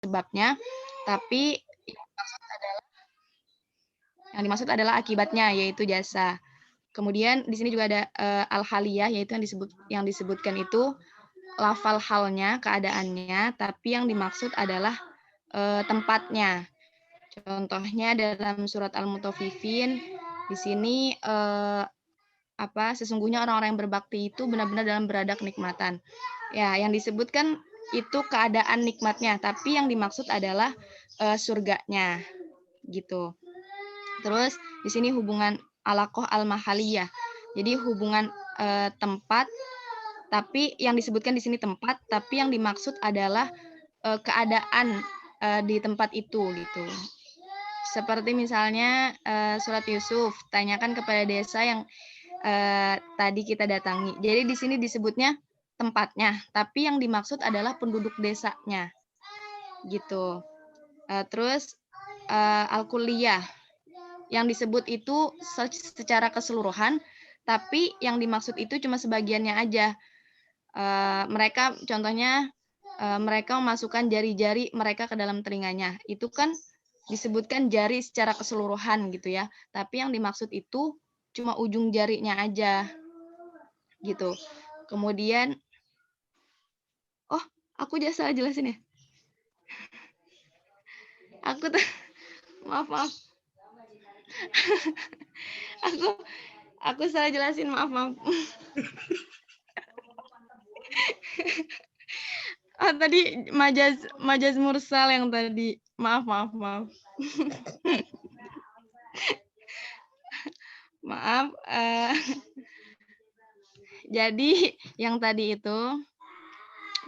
sebabnya, tapi yang dimaksud adalah akibatnya, yaitu jasa. Kemudian di sini juga ada al-haliyah, yaitu yang disebutkan itu lafal halnya, keadaannya, tapi yang dimaksud adalah tempatnya. Contohnya dalam surat Al-Mutaffifin, di sini sesungguhnya orang-orang yang berbakti itu benar-benar dalam berada kenikmatan. Ya, yang disebutkan itu keadaan nikmatnya, tapi yang dimaksud adalah surganya, gitu. Terus di sini hubungan alaqoh al-mahaliyah. Jadi hubungan tempat, tapi yang disebutkan di sini tempat, tapi yang dimaksud adalah keadaan di tempat itu, gitu. Seperti misalnya surat Yusuf, tanyakan kepada desa yang tadi kita datangi. Jadi di sini disebutnya tempatnya, tapi yang dimaksud adalah penduduk desanya, gitu. Terus al-kulliyah, yang disebut itu secara keseluruhan, tapi yang dimaksud itu cuma sebagiannya aja. Mereka contohnya mereka memasukkan jari-jari mereka ke dalam telinganya. Itu kan disebutkan jari secara keseluruhan gitu ya. Tapi yang dimaksud itu cuma ujung jarinya aja. Gitu. Kemudian aku salah jelasin ya. Maaf. aku salah jelasin, maaf. Tadi majaz mursal yang tadi. Maaf. Maaf. Jadi yang tadi itu,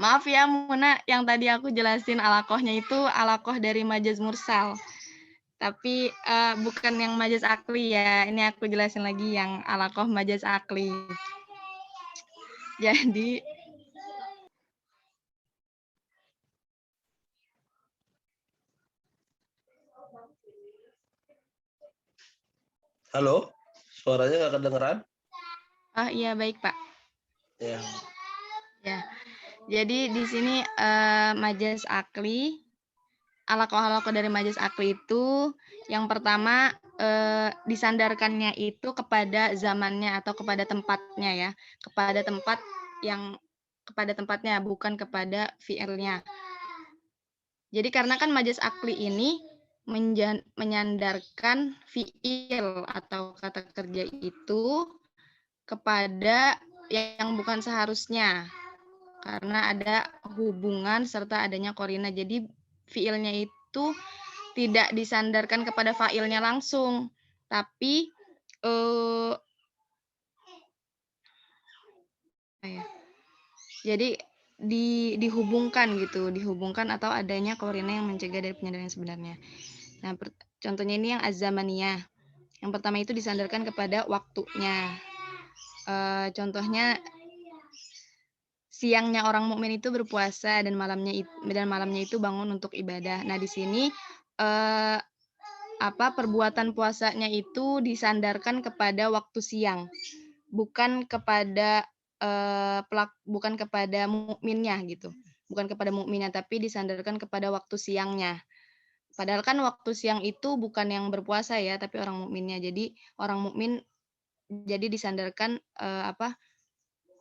maaf ya Muna, yang tadi aku jelasin alaqohnya itu alaqoh dari majaz mursal. Tapi bukan yang majaz akli ya. Ini aku jelasin lagi yang alaqoh majaz akli. Jadi Halo, suaranya nggak kedengeran? iya baik Pak. Ya. Jadi di sini majaz akli, alaqoh dari majaz akli itu yang pertama disandarkannya itu kepada zamannya atau kepada tempatnya ya, kepada tempatnya, bukan kepada fi'ilnya. Jadi karena kan majaz akli ini menyandarkan fi'il atau kata kerja itu kepada yang bukan seharusnya, karena ada hubungan serta adanya korina. Jadi fi'ilnya itu tidak disandarkan kepada fa'ilnya langsung, tapi jadi dihubungkan gitu, dihubungkan atau adanya korina yang mencegah dari penyandaran sebenarnya. Nah, contohnya ini yang az-zamaniyah. Yang pertama itu disandarkan kepada waktunya. Contohnya siangnya orang mukmin itu berpuasa dan malamnya itu bangun untuk ibadah. Nah, di sini perbuatan puasanya itu disandarkan kepada waktu siang, bukan kepada bukan kepada mukminnya gitu. Bukan kepada mukminnya, tapi disandarkan kepada waktu siangnya. Padahal kan waktu siang itu bukan yang berpuasa ya, tapi orang mukminnya. Jadi orang mukmin jadi disandarkan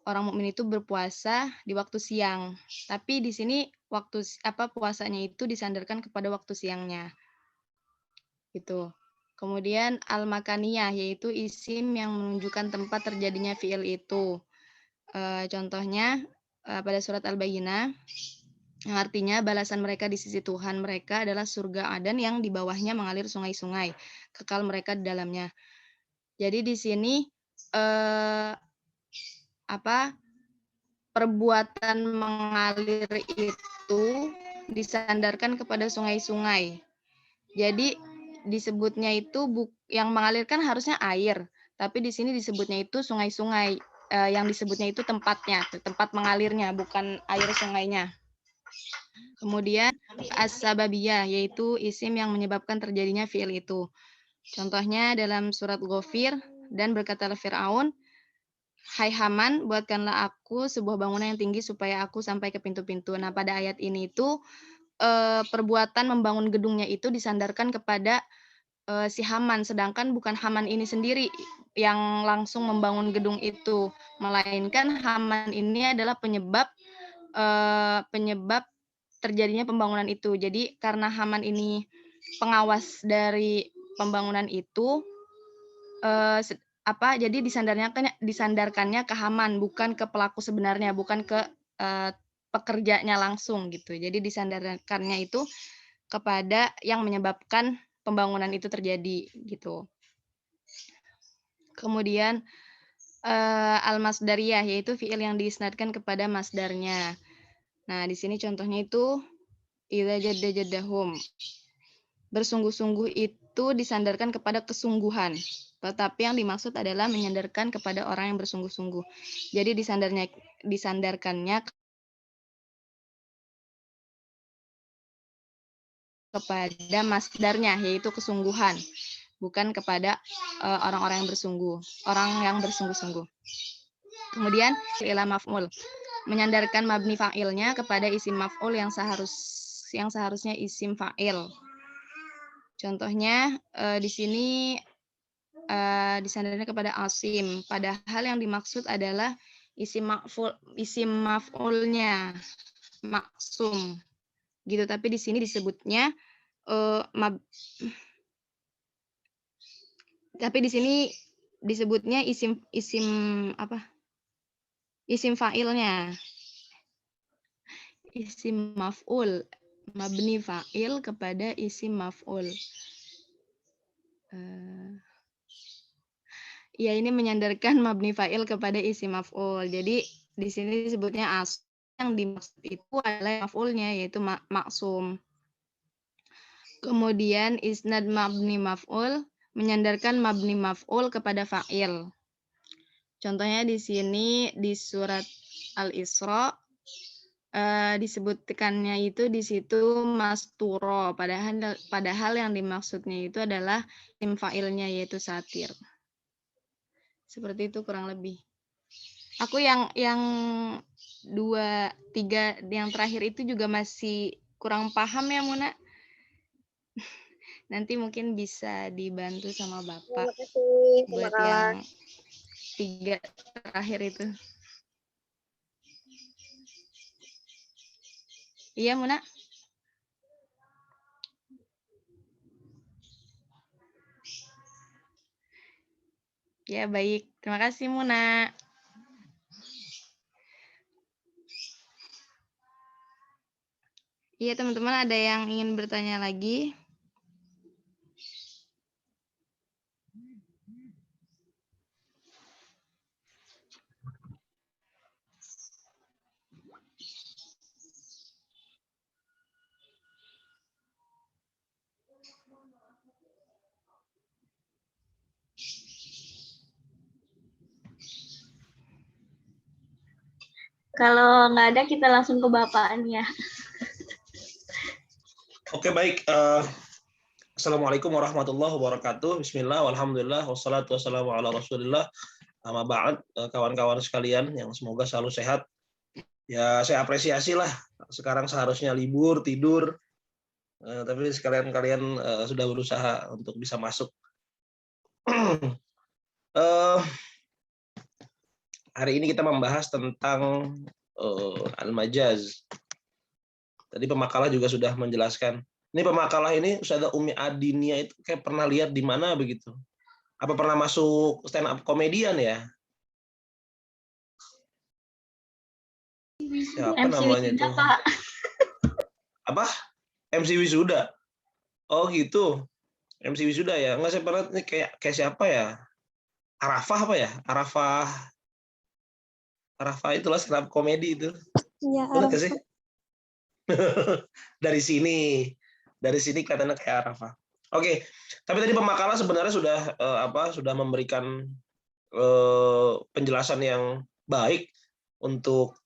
orang mukmin itu berpuasa di waktu siang. Tapi di sini waktu puasanya itu disandarkan kepada waktu siangnya. Gitu. Kemudian al-makaniyah, yaitu isim yang menunjukkan tempat terjadinya fi'il itu. Contohnya pada surat Al-Bayyinah, yang artinya balasan mereka di sisi Tuhan mereka adalah surga Adan yang di bawahnya mengalir sungai-sungai, kekal mereka di dalamnya. Jadi di sini perbuatan mengalir itu disandarkan kepada sungai-sungai. Jadi disebutnya itu yang mengalirkan harusnya air, tapi di sini disebutnya itu sungai-sungai. Yang disebutnya itu tempatnya, tempat mengalirnya, bukan air sungainya. Kemudian as-sababiyah, yaitu isim yang menyebabkan terjadinya fi'il itu. Contohnya dalam surat Ghafir, dan berkatalah Fir'aun, hai Haman, buatkanlah aku sebuah bangunan yang tinggi supaya aku sampai ke pintu-pintu. Nah, pada ayat ini itu perbuatan membangun gedungnya itu disandarkan kepada si Haman, sedangkan bukan Haman ini sendiri yang langsung membangun gedung itu, melainkan Haman ini adalah penyebab terjadinya pembangunan itu. Jadi karena Haman ini pengawas dari pembangunan itu, jadi disandarkannya ke Haman, bukan ke pelaku sebenarnya, bukan ke pekerjanya langsung gitu. Jadi disandarkannya itu kepada yang menyebabkan pembangunan itu terjadi gitu. Kemudian al-masdariyah, yaitu fiil yang diisnadkan kepada masdarnya. Nah, di sini contohnya itu idza jadda jaddahum. Bersungguh-sungguh itu disandarkan kepada kesungguhan. Tetapi yang dimaksud adalah menyandarkan kepada orang yang bersungguh-sungguh. Jadi disandarkannya kepada masdarnya, yaitu kesungguhan, bukan kepada orang-orang yang bersungguh-sungguh. Kemudian ila maf'ul, menyandarkan mabni fa'ilnya kepada isim maf'ul yang seharusnya isim fa'il. Contohnya di sini disandarkan kepada asim, padahal yang dimaksud adalah isim maf'ulnya, maksum. Gitu, tapi di sini disebutnya isim fa'ilnya. Isim maf'ul, mabni fa'il kepada isim maf'ul. Ya, ini menyandarkan mabni fa'il kepada isim maf'ul. Jadi di sini disebutnya as, yang dimaksud itu adalah maf'ulnya, yaitu maksum. Kemudian isnad mabni maf'ul, menyandarkan mabni maf'ul kepada fa'il. Contohnya di sini di surat Al-Isra disebutkannya itu di situ masturo, padahal yang dimaksudnya itu adalah isim fa'ilnya, yaitu satir. Seperti itu kurang lebih. Aku yang 2, 3 yang terakhir itu juga masih kurang paham ya, Muna. Nanti mungkin bisa dibantu sama Bapak buat yang 3 terakhir itu. Iya, Muna? Ya, baik. Terima kasih, Muna. Iya, teman-teman, ada yang ingin bertanya lagi? Kalau nggak ada, kita langsung ke Bapaknya. Oke, baik. Assalamualaikum warahmatullahi wabarakatuh. Bismillah, walhamdulillah, wassalatu wassalamu ala rasulillah. Amma ba'd, kawan-kawan sekalian yang semoga selalu sehat. Ya, saya apresiasi lah. Sekarang seharusnya libur, tidur. Tapi sekalian kalian sudah berusaha untuk bisa masuk. Hari ini kita membahas tentang al-majaz. Tadi pemakalah juga sudah menjelaskan. Ini pemakalah ini Ustazah Umi Adinia itu kayak pernah lihat di mana begitu. Apa pernah masuk stand up komedian ya? Siapa MC namanya Wisuda, itu? Pak. Apa? MC Wisuda. Oh gitu. MC Wisuda ya. Enggak, saya pernah ini kayak siapa ya? Arafah apa ya? Arafah itulah stand up komedi itu. Iya, Benar nggak sih? Dari sini katanya kayak Arafah. Oke, tapi tadi pemakalah sebenarnya sudah memberikan penjelasan yang baik untuk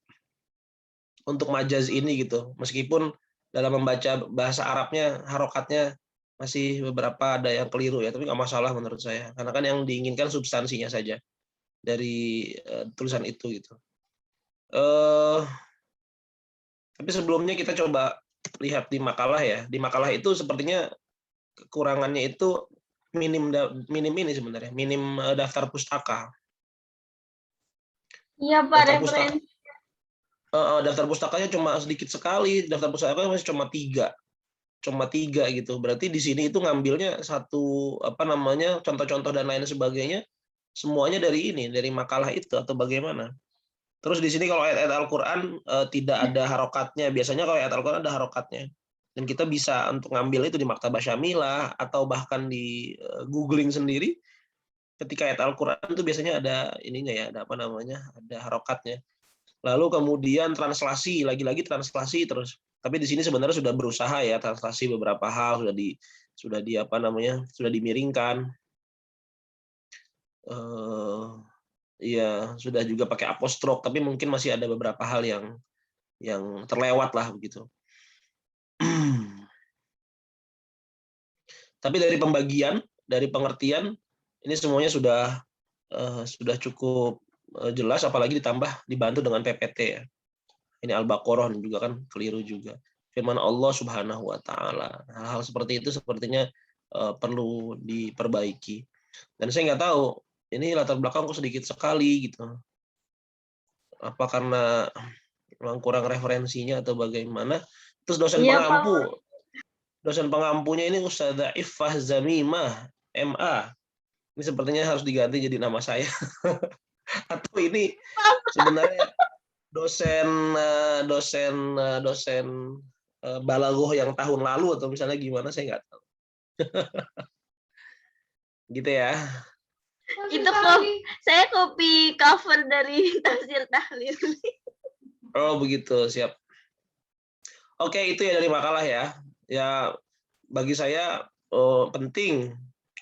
majaz ini gitu. Meskipun dalam membaca bahasa Arabnya harokatnya masih beberapa ada yang keliru ya, tapi nggak masalah menurut saya. Karena kan yang diinginkan substansinya saja dari tulisan itu gitu. Tapi sebelumnya kita coba lihat di makalah ya. Di makalah itu sepertinya kekurangannya itu minim ini sebenarnya, minim daftar pustaka. Iya, Pak, Daftar pustaka referensi. daftar pustakanya cuma sedikit sekali, daftar pustaka masih cuma tiga gitu. Berarti di sini itu ngambilnya satu contoh-contoh dan lain sebagainya semuanya dari makalah itu atau bagaimana? Terus di sini kalau ayat-ayat Al-Qur'an tidak ada harokatnya. Biasanya kalau ayat Al-Qur'an ada harokatnya. Dan kita bisa untuk ngambil itu di Maktabah Syamilah atau bahkan di googling sendiri. Ketika ayat Al-Qur'an itu biasanya ada ininya ya, ada harokatnya. Lalu kemudian translasi, lagi-lagi translasi terus. Tapi di sini sebenarnya sudah berusaha ya translasi beberapa hal sudah dimiringkan. Iya, sudah juga pakai apostrof, tapi mungkin masih ada beberapa hal yang terlewat lah begitu. Tapi dari pembagian, dari pengertian, ini semuanya sudah cukup jelas, apalagi dibantu dengan PPT ya. Ini Al-Baqarah juga kan keliru juga. Firman Allah Subhanahu wa taala. Hal-hal seperti itu sepertinya perlu diperbaiki. Dan saya nggak tahu, ini latar belakang kok sedikit sekali gitu. Apa karena memang kurang referensinya atau bagaimana? Terus Iya, Pak. dosen pengampunya ini Ustazah Iffah Zamimah, MA. Ini sepertinya harus diganti jadi nama saya. Atau ini sebenarnya dosen balaghah yang tahun lalu atau misalnya gimana, saya nggak tahu. Gitu ya. Itu saya copy cover dari tafsir tahlil. Oh begitu, siap. Oke, itu ya dari makalah ya. Ya bagi saya penting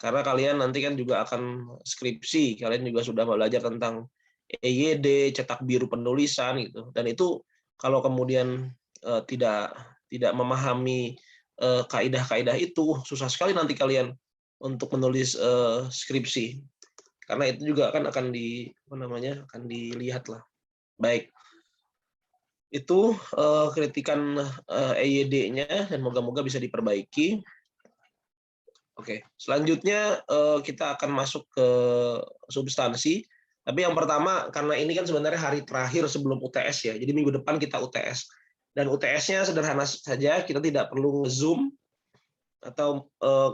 karena kalian nanti kan juga akan skripsi, kalian juga sudah belajar tentang EYD, cetak biru penulisan gitu. Dan itu kalau kemudian tidak memahami kaidah-kaidah itu, susah sekali nanti kalian untuk menulis skripsi. Karena itu juga akan dilihat lah. Baik. Itu kritikan EYD-nya dan moga-moga bisa diperbaiki. Oke, selanjutnya kita akan masuk ke substansi. Tapi yang pertama, karena ini kan sebenarnya hari terakhir sebelum UTS ya, jadi minggu depan kita UTS. Dan UTS-nya sederhana saja, kita tidak perlu nge-zoom, atau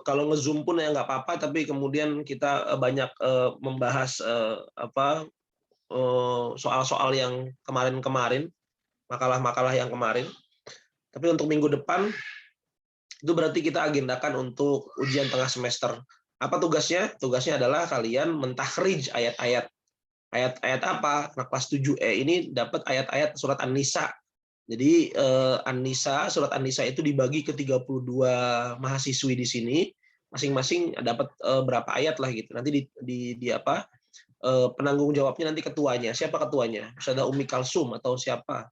kalau nge-zoom pun ya nggak apa-apa, tapi kemudian kita banyak membahas soal-soal yang kemarin-kemarin, makalah-makalah yang kemarin. Tapi untuk minggu depan, itu berarti kita agendakan untuk ujian tengah semester. Apa tugasnya? Tugasnya adalah kalian mentakhrij ayat-ayat. Ayat-ayat apa? Anak kelas 7E ini dapat ayat-ayat surat An-Nisa. Jadi surat An-Nisa itu dibagi ke 32 mahasiswi di sini. Masing-masing dapat berapa ayat lah gitu. Nanti penanggung jawabnya nanti ketuanya. Siapa ketuanya? Bisa ada Umi Kalsum atau siapa?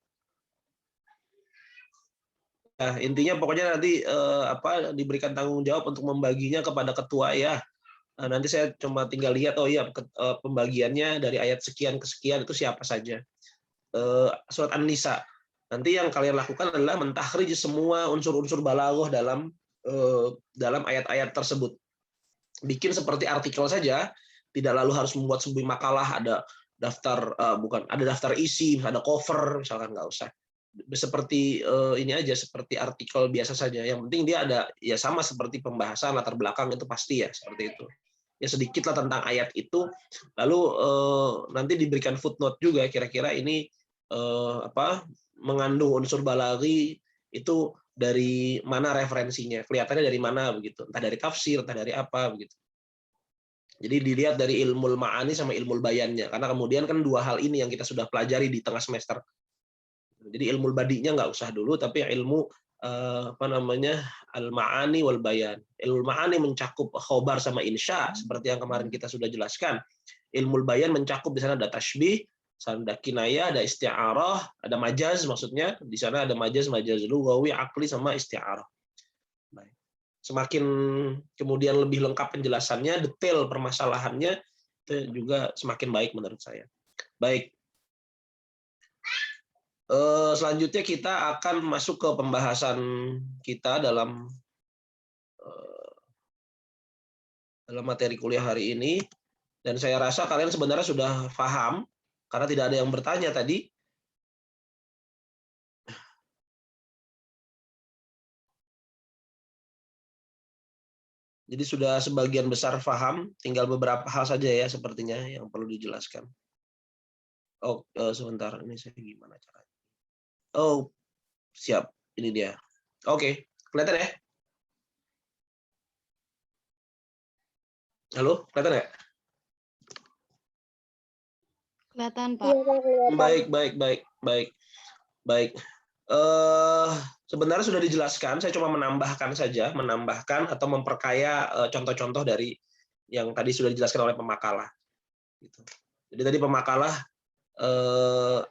Nah, intinya pokoknya nanti diberikan tanggung jawab untuk membaginya kepada ketua ya. Nah, nanti saya cuma tinggal lihat pembagiannya dari ayat sekian ke sekian itu siapa saja. Surat An-Nisa. Nanti yang kalian lakukan adalah mentakhrij semua unsur-unsur balaghah dalam ayat-ayat tersebut. Bikin seperti artikel saja, tidak lalu harus membuat sebuah makalah ada daftar isi, ada cover misalkan, nggak usah. Seperti ini aja, seperti artikel biasa saja. Yang penting dia ada ya sama seperti pembahasan latar belakang itu pasti ya seperti itu. Ya sedikit lah tentang ayat itu. Lalu nanti diberikan footnote juga kira-kira ini mengandung unsur balaghi itu dari mana referensinya, kelihatannya dari mana begitu. Entah dari tafsir, entah dari apa begitu. Jadi dilihat dari ilmul ma'ani sama ilmul bayannya. Karena kemudian kan dua hal ini yang kita sudah pelajari di tengah semester. Jadi ilmu badinya nggak usah dulu, tapi ilmu al-ma'ani wal bayan. Ilmu ma'ani mencakup khobar sama insya, seperti yang kemarin kita sudah jelaskan. Ilmu bayan mencakup di sana ada tashbih, ada kinayah, ada isti'arah, ada majaz maksudnya. Di sana ada majaz lughawi, akli sama isti'arah. Semakin kemudian lebih lengkap penjelasannya, detail permasalahannya, itu juga semakin baik menurut saya. Baik. Selanjutnya kita akan masuk ke pembahasan kita dalam materi kuliah hari ini. Dan saya rasa kalian sebenarnya sudah paham, karena tidak ada yang bertanya tadi. Jadi sudah sebagian besar paham, tinggal beberapa hal saja ya sepertinya yang perlu dijelaskan. Oh, sebentar, ini saya gimana caranya? Oh, siap, ini dia. Oke, kelihatan ya? Halo, kelihatan nggak? Kelihatan, Pak. Iya, Kak, kelihatan. Baik. Sebenarnya sudah dijelaskan, saya cuma menambahkan atau memperkaya contoh-contoh dari yang tadi sudah dijelaskan oleh pemakalah. Gitu. Jadi tadi pemakalah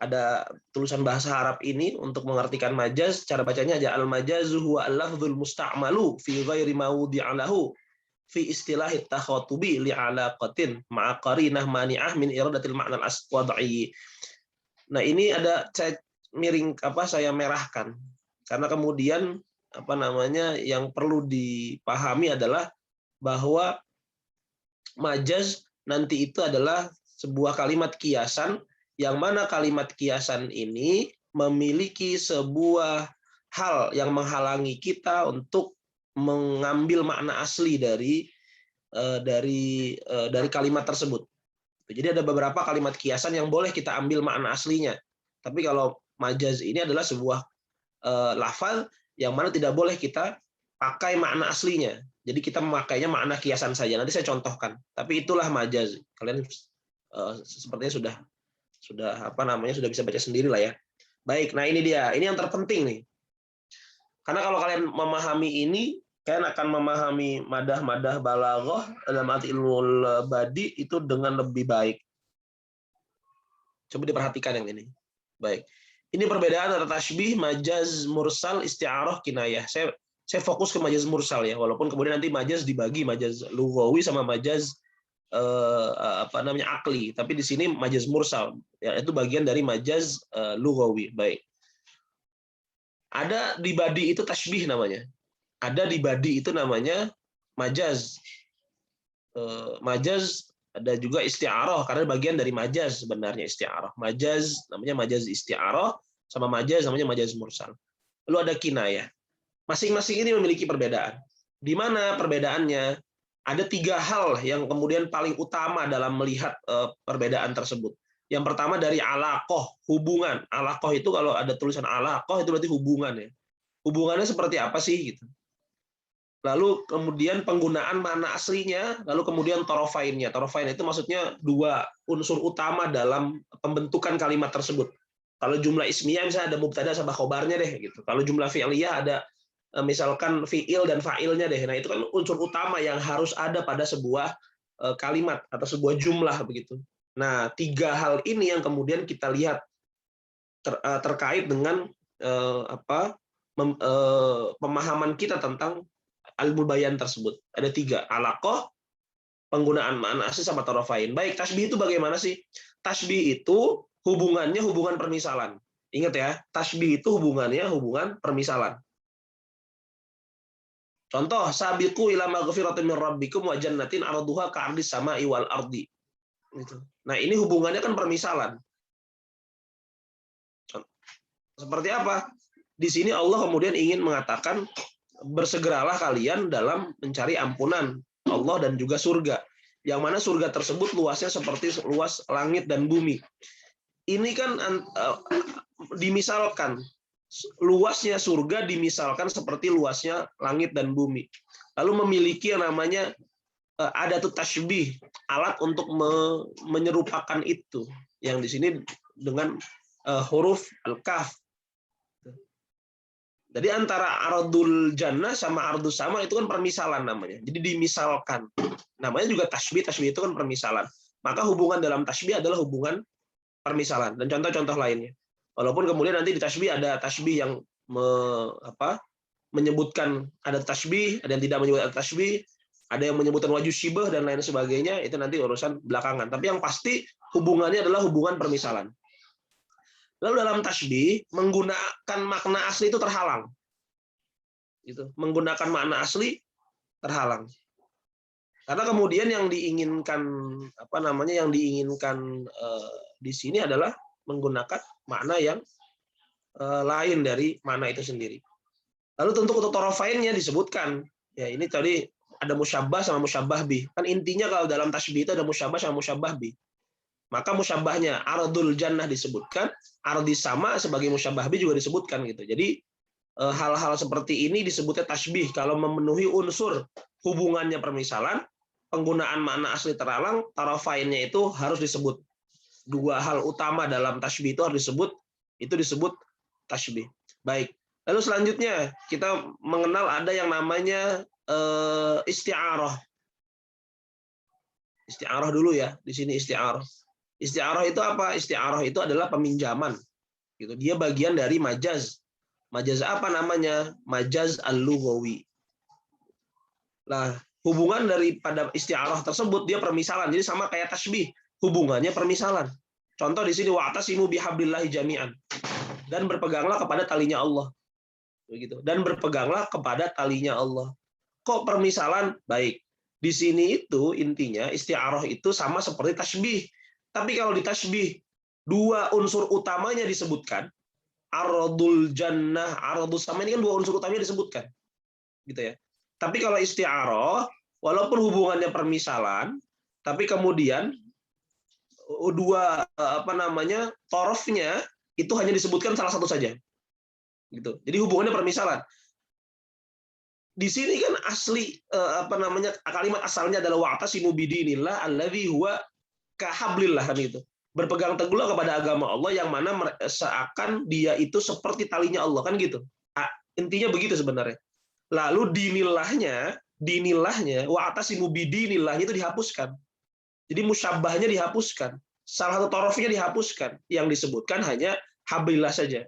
ada tulisan bahasa Arab ini untuk mengartikan majaz, cara bacanya aja al-majazu huwa al-lafdzul musta'malu fi ghairi mawdi'a lahu fi istilahi takhatubi li'alaqatin ma'a qarinah mani'ah min iradatil ma'na al-aswad'i. Nah, ini ada saya merahkan karena kemudian yang perlu dipahami adalah bahwa majaz nanti itu adalah sebuah kalimat kiasan yang mana kalimat kiasan ini memiliki sebuah hal yang menghalangi kita untuk mengambil makna asli dari kalimat tersebut. Jadi ada beberapa kalimat kiasan yang boleh kita ambil makna aslinya. Tapi kalau majaz ini adalah sebuah lafaz yang mana tidak boleh kita pakai makna aslinya. Jadi kita memakainya makna kiasan saja. Nanti saya contohkan. Tapi itulah majaz. Kalian sepertinya sudah bisa baca sendiri lah ya. Baik, nah ini dia. Ini yang terpenting nih. Karena kalau kalian memahami ini, kalian akan memahami madah-madah balaghah dalam arti ilmu badi itu dengan lebih baik. Coba diperhatikan yang ini. Baik. Ini perbedaan antara tasbih, majaz, mursal, isti'arah, kinayah. Saya fokus ke majaz mursal ya, walaupun kemudian nanti majaz dibagi majaz lughawi sama majaz akli. Tapi di sini majaz mursal, ya, itu bagian dari majaz lughawi. Baik. Ada di badi itu tasbih namanya. Ada di badi itu namanya majaz. Majaz ada juga isti'arah karena bagian dari majaz sebenarnya isti'arah. Majaz namanya majaz isti'arah sama majaz namanya majaz mursal. Lalu ada kinayah. Masing-masing ini memiliki perbedaan. Di mana perbedaannya? Ada 3 hal yang kemudian paling utama dalam melihat perbedaan tersebut. Yang pertama dari alaqah, hubungan. Alaqah itu kalau ada tulisan alaqah itu berarti hubungan ya. Hubungannya seperti apa sih gitu. Lalu kemudian penggunaan makna aslinya, lalu kemudian torofainnya. Torofain itu maksudnya 2 unsur utama dalam pembentukan kalimat tersebut. Kalau jumlah ismiyah misalnya ada mubtada sama khobarnya deh gitu. Kalau jumlah fi'liyah ada misalkan fi'il dan fa'ilnya deh. Nah, itu kan unsur utama yang harus ada pada sebuah kalimat atau sebuah jumlah begitu. Nah, 3 hal ini yang kemudian kita lihat terkait dengan pemahaman kita tentang ilmu bayan tersebut. Ada 3, alaqah, penggunaan makna asli sama tarafain. Baik, tasbih itu bagaimana sih? Tasbih itu hubungannya hubungan permisalan. Ingat ya, tasbih itu hubungannya hubungan permisalan. Contoh, sabiqu ila maghfiratin min rabbikum wa jannatin 'arduha ka'ardis sama'i wal ardi. Gitu. Nah, ini hubungannya kan permisalan. Seperti apa? Di sini Allah kemudian ingin mengatakan bersegeralah kalian dalam mencari ampunan Allah dan juga surga. Yang mana surga tersebut luasnya seperti luas langit dan bumi. Ini kan dimisalkan, luasnya surga dimisalkan seperti luasnya langit dan bumi. Lalu memiliki yang namanya adatut tasybih, alat untuk menyerupakan itu. Yang di sini dengan huruf al-kaf. Jadi antara ardul jannah sama ardus sama itu kan permisalan namanya. Jadi dimisalkan. Namanya juga tasbih. Tasbih itu kan permisalan. Maka hubungan dalam tasbih adalah hubungan permisalan. Dan contoh-contoh lainnya. Walaupun kemudian nanti di tasbih ada tasbih yang menyebutkan ada tasbih, ada yang tidak menyebutkan tasbih, ada yang menyebutkan wajh syibah dan lain sebagainya. Itu nanti urusan belakangan. Tapi yang pasti hubungannya adalah hubungan permisalan. Lalu dalam tasbih menggunakan makna asli itu terhalang. Gitu. Menggunakan makna asli terhalang. Karena kemudian yang diinginkan di sini adalah menggunakan makna yang lain dari makna itu sendiri. Lalu tentu untuk torofainnya disebutkan. Ya ini tadi ada musyabbah sama musyabbah bih. Kan intinya kalau dalam tasbih itu ada musyabbah sama musyabbah bih. Maka musyabbahnya ardul jannah disebutkan, ardis sama sebagai musyabbah bih juga disebutkan gitu. Jadi hal-hal seperti ini disebutnya tasbih kalau memenuhi unsur hubungannya permisalan, penggunaan makna asli terhalang, tarafainnya itu harus disebut. Dua hal utama dalam tasbih itu harus disebut, itu disebut tasbih. Baik. Lalu selanjutnya kita mengenal ada yang namanya isti'arah. Isti'arah dulu ya, di sini isti'arah. Isti'arah itu apa? Isti'arah itu adalah peminjaman. Gitu. Dia bagian dari majaz. Majaz apa namanya? Majaz al-lughawi. Nah, hubungan daripada isti'arah tersebut dia permisalan. Jadi sama kayak tasbih, hubungannya permisalan. Contoh di sini wa'tasimu bihablillahi jami'an. Dan berpeganglah kepada talinya Allah. Begitu. Dan berpeganglah kepada talinya Allah. Kok permisalan? Baik. Di sini itu intinya isti'arah itu sama seperti tasbih. Tapi kalau di tasbih dua unsur utamanya disebutkan, ardul jannah, ardus sama ini kan dua unsur utamanya disebutkan. Gitu ya. Tapi kalau isti'arah walaupun hubungannya permisalan, tapi kemudian dua torofnya itu hanya disebutkan salah satu saja. Gitu. Jadi hubungannya permisalan. Di sini kan asli kalimat asalnya adalah wa'tasimu bidinillah alladzi huwa kahablillah kan itu. Berpegang teguhlah kepada agama Allah yang mana seakan dia itu seperti talinya Allah kan gitu. Intinya begitu sebenarnya. Lalu dinillahnya wa'tasimu bidinillah itu dihapuskan. Jadi musyabbahnya dihapuskan. Salah satu torofnya dihapuskan. Yang disebutkan hanya hablillah saja.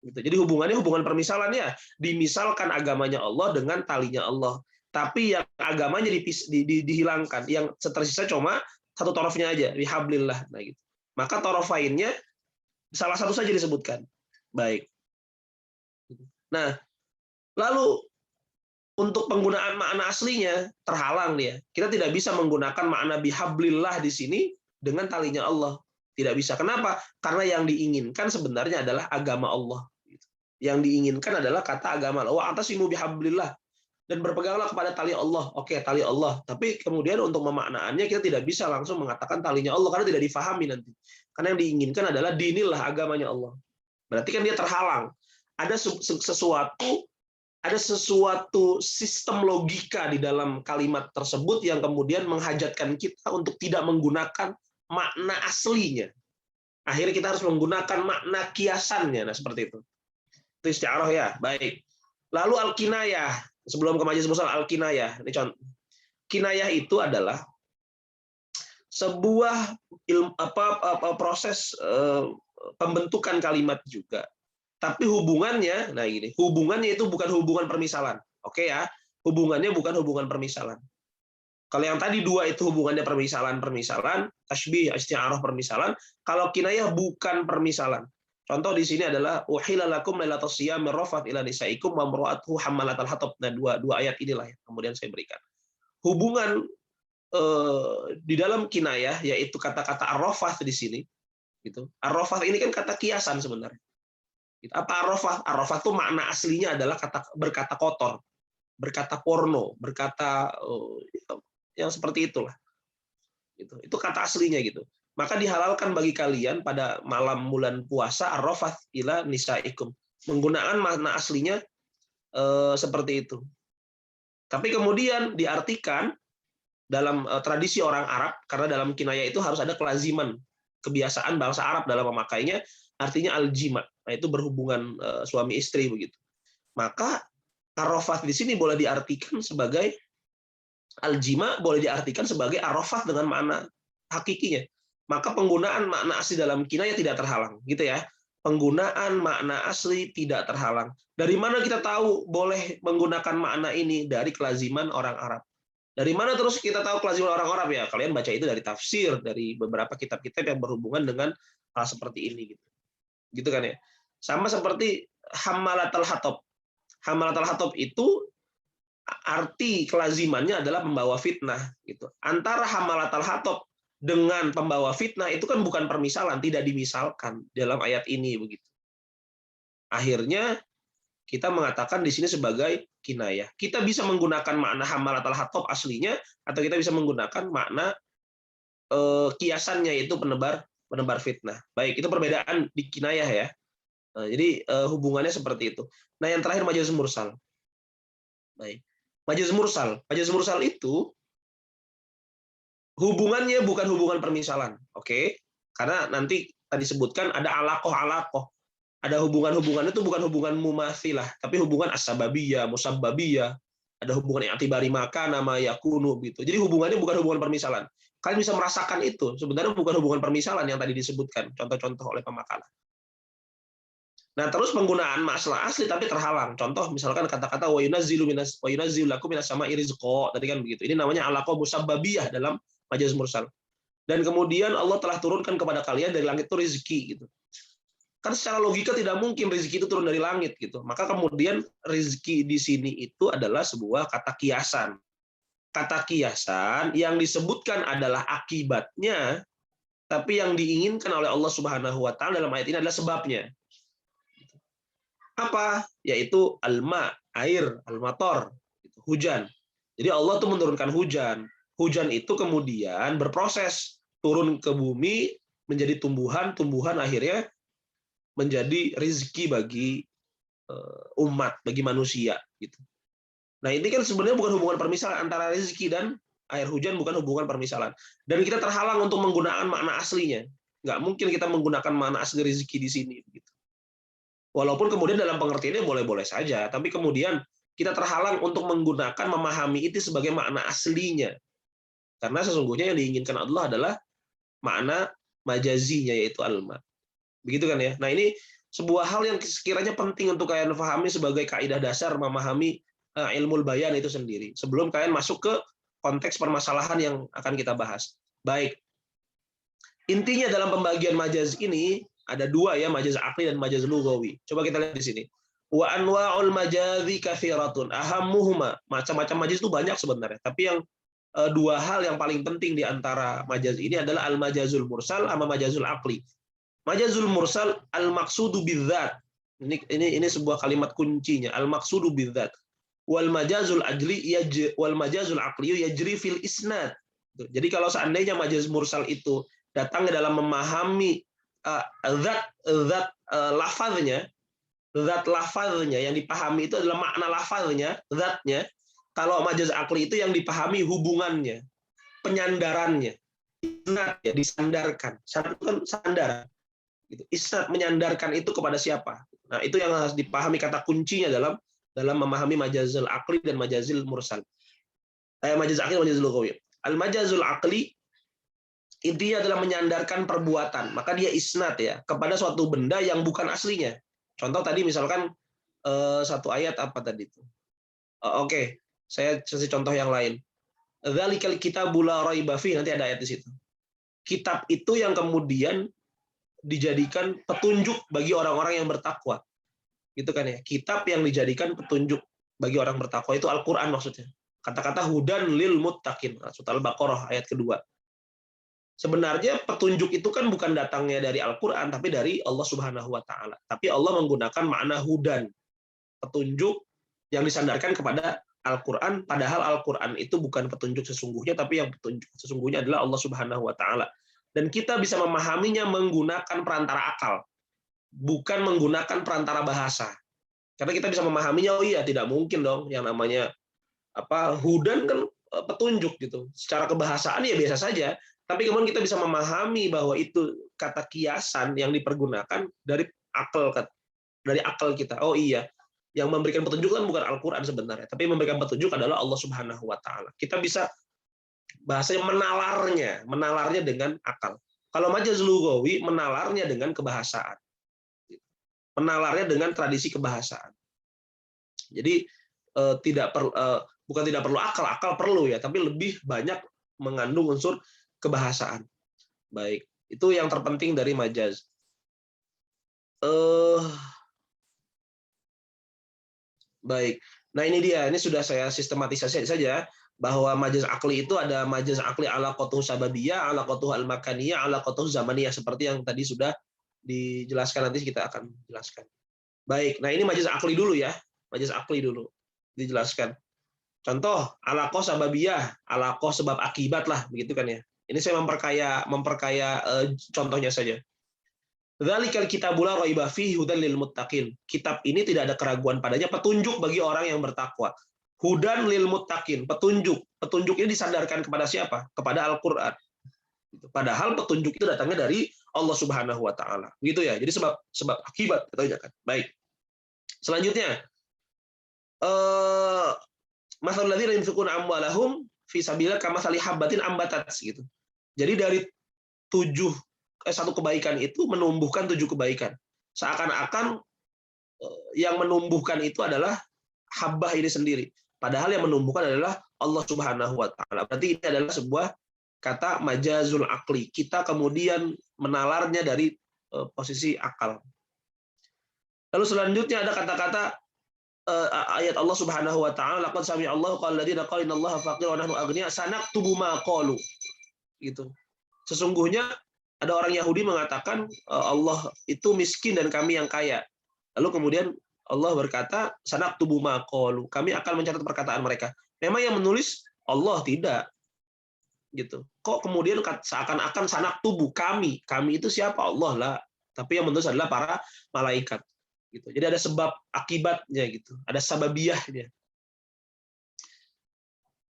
Gitu. Jadi hubungan permisalannya dimisalkan agamanya Allah dengan talinya Allah. Tapi yang agamanya dihilangkan, yang tersisa cuma satu torofnya aja, bihablillah. Nah, gitu. Maka torofainnya salah satu saja disebutkan. Baik. Nah, lalu untuk penggunaan makna aslinya terhalang dia. Kita tidak bisa menggunakan makna bihablillah di sini dengan talinya Allah. Tidak bisa. Kenapa? Karena yang diinginkan sebenarnya adalah agama Allah. Yang diinginkan adalah kata agama Allah. Wa'tasimu bihablillah. Dan berpeganglah kepada tali Allah. Oke, tali Allah. Tapi kemudian untuk memaknaannya kita tidak bisa langsung mengatakan talinya Allah karena tidak difahami nanti. Karena yang diinginkan adalah dinillah agamanya Allah. Berarti kan dia terhalang. Ada sesuatu sistem logika di dalam kalimat tersebut yang kemudian menghajatkan kita untuk tidak menggunakan makna aslinya. Akhirnya kita harus menggunakan makna kiasannya. Nah, seperti itu. Itu isti'arah ya, baik. Lalu al-kinayah, sebelum ke majaz mursal al-kinayah. Ini contoh. Kinayah itu adalah sebuah proses pembentukan kalimat juga. Tapi hubungannya, nah gini, hubungannya itu bukan hubungan permisalan. Oke ya, hubungannya bukan hubungan permisalan. Kalau yang tadi dua itu hubungannya permisalan, tasbih, isti'arah permisalan. Kalau kinayah bukan permisalan. Contoh di sini adalah uhilla lakum lailatas siyam rafat ila nisaikum wa mar'atuhu hammalatal hatab. Nah, dua ayat inilah yang kemudian saya berikan. Hubungan di dalam kinayah yaitu kata-kata ar-rafath di sini gitu. Ar-rafath ini kan kata kiasan sebenarnya. Apa ar-rafath? Ar-rafath itu makna aslinya adalah berkata kotor, berkata porno, berkata yang seperti itulah. Gitu. Itu kata aslinya gitu. Maka dihalalkan bagi kalian pada malam bulan puasa ar-rafath ila nisaikum. Menggunakan makna aslinya seperti itu. Tapi kemudian diartikan dalam tradisi orang Arab, karena dalam kinayah itu harus ada kelaziman, kebiasaan bangsa Arab dalam memakainya, artinya al-jima. Nah, itu berhubungan suami istri begitu. Maka ar-rafath di sini boleh diartikan sebagai al-jima, boleh diartikan sebagai ar-rafath dengan makna hakikinya. Maka penggunaan makna asli dalam kinayah tidak terhalang, gitu ya. Penggunaan makna asli tidak terhalang. Dari mana kita tahu boleh menggunakan makna ini? Dari kelaziman orang Arab. Dari mana terus kita tahu kelaziman orang Arab ya? Kalian baca itu dari tafsir, dari beberapa kitab-kitab yang berhubungan dengan hal seperti ini, gitu. gitu kan ya. Sama seperti hammalatal hatab. Hammalatal hatab itu arti kelazimannya adalah pembawa fitnah gitu. Antara hammalatal hatab dengan pembawa fitnah itu kan bukan permisalan, tidak dimisalkan dalam ayat ini begitu. Akhirnya kita mengatakan di sini sebagai kinayah. Kita bisa menggunakan makna hammalatal hatab aslinya, atau kita bisa menggunakan makna kiasannya, yaitu penebar fitnah. Baik, itu perbedaan di kinayah ya. Jadi hubungannya seperti itu. Nah, yang terakhir majaz mursal. Baik. Majaz mursal itu hubungannya bukan hubungan permisalan. Oke? Karena nanti tadi sebutkan ada alaqoh. Ada hubungan-hubungan itu bukan hubungan mumathilah, tapi hubungan as-sababiyah, musabbabiyah. Ada hubungan yang i'tibari maka nama yakunu gitu. Jadi hubungannya bukan hubungan permisalan. Kalian bisa merasakan itu. Sebenarnya bukan hubungan permisalan yang tadi disebutkan, contoh-contoh oleh pemakalah. Nah, terus penggunaan masalah asli tapi terhalang. Contoh misalkan kata-kata wa yunazzilu lakum minas sama'i rizqa. Tadi kan begitu. Ini namanya alaqah musabbabiyah dalam majaz mursal. Dan kemudian Allah telah turunkan kepada kalian dari langit itu rezeki gitu. Kan secara logika tidak mungkin rezeki itu turun dari langit gitu. Maka kemudian rezeki di sini itu adalah sebuah kata kiasan. Kata kiasan yang disebutkan adalah akibatnya, tapi yang diinginkan oleh Allah Subhanahu wa taala dalam ayat ini adalah sebabnya. Apa? Yaitu alma, air, al-matar, hujan. Jadi Allah tuh menurunkan hujan. Hujan itu kemudian berproses turun ke bumi menjadi tumbuhan akhirnya menjadi rezeki bagi umat, bagi manusia gitu. Nah, ini kan sebenarnya bukan hubungan permisalan antara rezeki dan air hujan, bukan hubungan permisalan. Dan kita terhalang untuk menggunakan makna aslinya. Nggak mungkin kita menggunakan makna asli rezeki di sini gitu. Walaupun kemudian dalam pengertiannya boleh-boleh saja, tapi kemudian kita terhalang untuk menggunakan, memahami itu sebagai makna aslinya. Karena sesungguhnya yang diinginkan Allah adalah makna majazinya, yaitu alma. Begitu kan ya. Nah, ini sebuah hal yang sekiranya penting untuk kalian pahami sebagai kaidah dasar memahami ilmu bayan itu sendiri. Sebelum kalian masuk ke konteks permasalahan yang akan kita bahas. Baik. Intinya dalam pembagian majaz ini ada dua ya, majaz aqli dan majaz lughawi. Coba kita lihat di sini. Wa anwa'ul majazi katsiratun. Ahammuhuma. Macam-macam majaz itu banyak sebenarnya, tapi yang dua hal yang paling penting di antara majaz ini adalah al-majazul mursal sama majazul aqli. Majazul mursal al-maqsudu bidzat. Ini sebuah kalimat kuncinya, al-maqsudu bidzat. Wal majazul aqli yajri fil isnad. Jadi kalau seandainya majaz mursal itu datang dalam memahami zat lafaznya yang dipahami itu adalah makna lafaznya, zatnya. Kalau majaz aqli itu yang dipahami hubungannya, penyandarannya. Isnad ya, disandarkan. Syarat itu kan sandaran. Isnad menyandarkan itu kepada siapa? Nah, itu yang harus dipahami kata kuncinya dalam memahami majazul aqli dan majazul mursal. Majaz aqli dan majazul lughawi. Al-majazul aqli intinya adalah menyandarkan perbuatan. Maka dia isnad ya kepada suatu benda yang bukan aslinya. Contoh tadi misalkan satu ayat apa tadi itu? Oke, saya kasih contoh yang lain. Dzalikal kitabul la raiba fihi, nanti ada ayat di situ. Kitab itu yang kemudian dijadikan petunjuk bagi orang-orang yang bertakwa. Gitu kan ya. Kitab yang dijadikan petunjuk bagi orang bertakwa itu Al-Qur'an maksudnya. Kata-kata hudan lil muttaqin, surah Al-Baqarah ayat kedua. Sebenarnya petunjuk itu kan bukan datangnya dari Al-Qur'an tapi dari Allah Subhanahu wa taala. Tapi Allah menggunakan makna hudan, petunjuk yang disandarkan kepada Al-Qur'an, padahal Al-Qur'an itu bukan petunjuk sesungguhnya, tapi yang petunjuk sesungguhnya adalah Allah Subhanahu wa taala. Dan kita bisa memahaminya menggunakan perantara akal, bukan menggunakan perantara bahasa. Karena kita bisa memahaminya, oh iya tidak mungkin dong yang namanya hudan kan petunjuk gitu. Secara kebahasaan ya biasa saja, tapi kemudian kita bisa memahami bahwa itu kata kiasan yang dipergunakan dari akal kita. Oh iya, yang memberikan petunjuk kan bukan Al-Qur'an sebenarnya, tapi memberikan petunjuk adalah Allah Subhanahu wa taala. Kita bisa bahasanya menalarnya dengan akal. Kalau majaz lughawi menalarnya dengan kebahasaan. Menalarnya dengan tradisi kebahasaan. Jadi bukan tidak perlu akal perlu ya, tapi lebih banyak mengandung unsur kebahasaan. Baik, itu yang terpenting dari majaz. Baik. Nah ini dia, ini sudah saya sistematisasi saja bahwa majaz akli itu ada majaz akli ala qatuh sababiyah, ala qatuh al-makaniyah, ala qatuh zamaniyah seperti yang tadi sudah dijelaskan, nanti kita akan jelaskan. Baik. Nah ini majaz akli dulu ya. Majaz akli dulu dijelaskan. Contoh alaqah sababiyah, alaqah sebab akibat lah begitu kan ya. Ini saya memperkaya contohnya saja. Dzalikal kitabul la raiba fihi hudan lil muttaqin. Kitab ini tidak ada keraguan padanya, petunjuk bagi orang yang bertakwa. Hudan lil muttaqin, petunjuk. Petunjuk ini disandarkan kepada siapa? Kepada Al-Qur'an. Padahal petunjuk itu datangnya dari Allah Subhanahu wa taala. Gitu ya. Jadi sebab akibat katanya kan. Baik. Selanjutnya masalul ladzina yunfiquna amwalahum fi sabilillah kamathali habatin ambatat gitu. Jadi dari satu kebaikan itu menumbuhkan 7 kebaikan. Seakan-akan yang menumbuhkan itu adalah habbah ini sendiri. Padahal yang menumbuhkan adalah Allah Subhanahu wa taala. Berarti ini adalah sebuah kata majazul akli. Kita kemudian menalarnya dari posisi akal. Lalu selanjutnya ada kata-kata ayat Allah Subhanahu wa taala, laqad sami'allahu qala alladziina qalu innallaha faqirun wa nahnu aghniya sanaktubu ma qalu. Gitu. Sesungguhnya ada orang Yahudi mengatakan Allah itu miskin dan kami yang kaya. Lalu kemudian Allah berkata, sanaktubu ma qalu. Kami akan mencatat perkataan mereka. Memang yang menulis Allah tidak. Gitu. Kok kemudian seakan-akan sanaktubu kami. Kami itu siapa? Allah lah. Tapi yang menulis adalah para malaikat. Gitu. Jadi ada sebab akibatnya gitu. Ada sababiyahnya.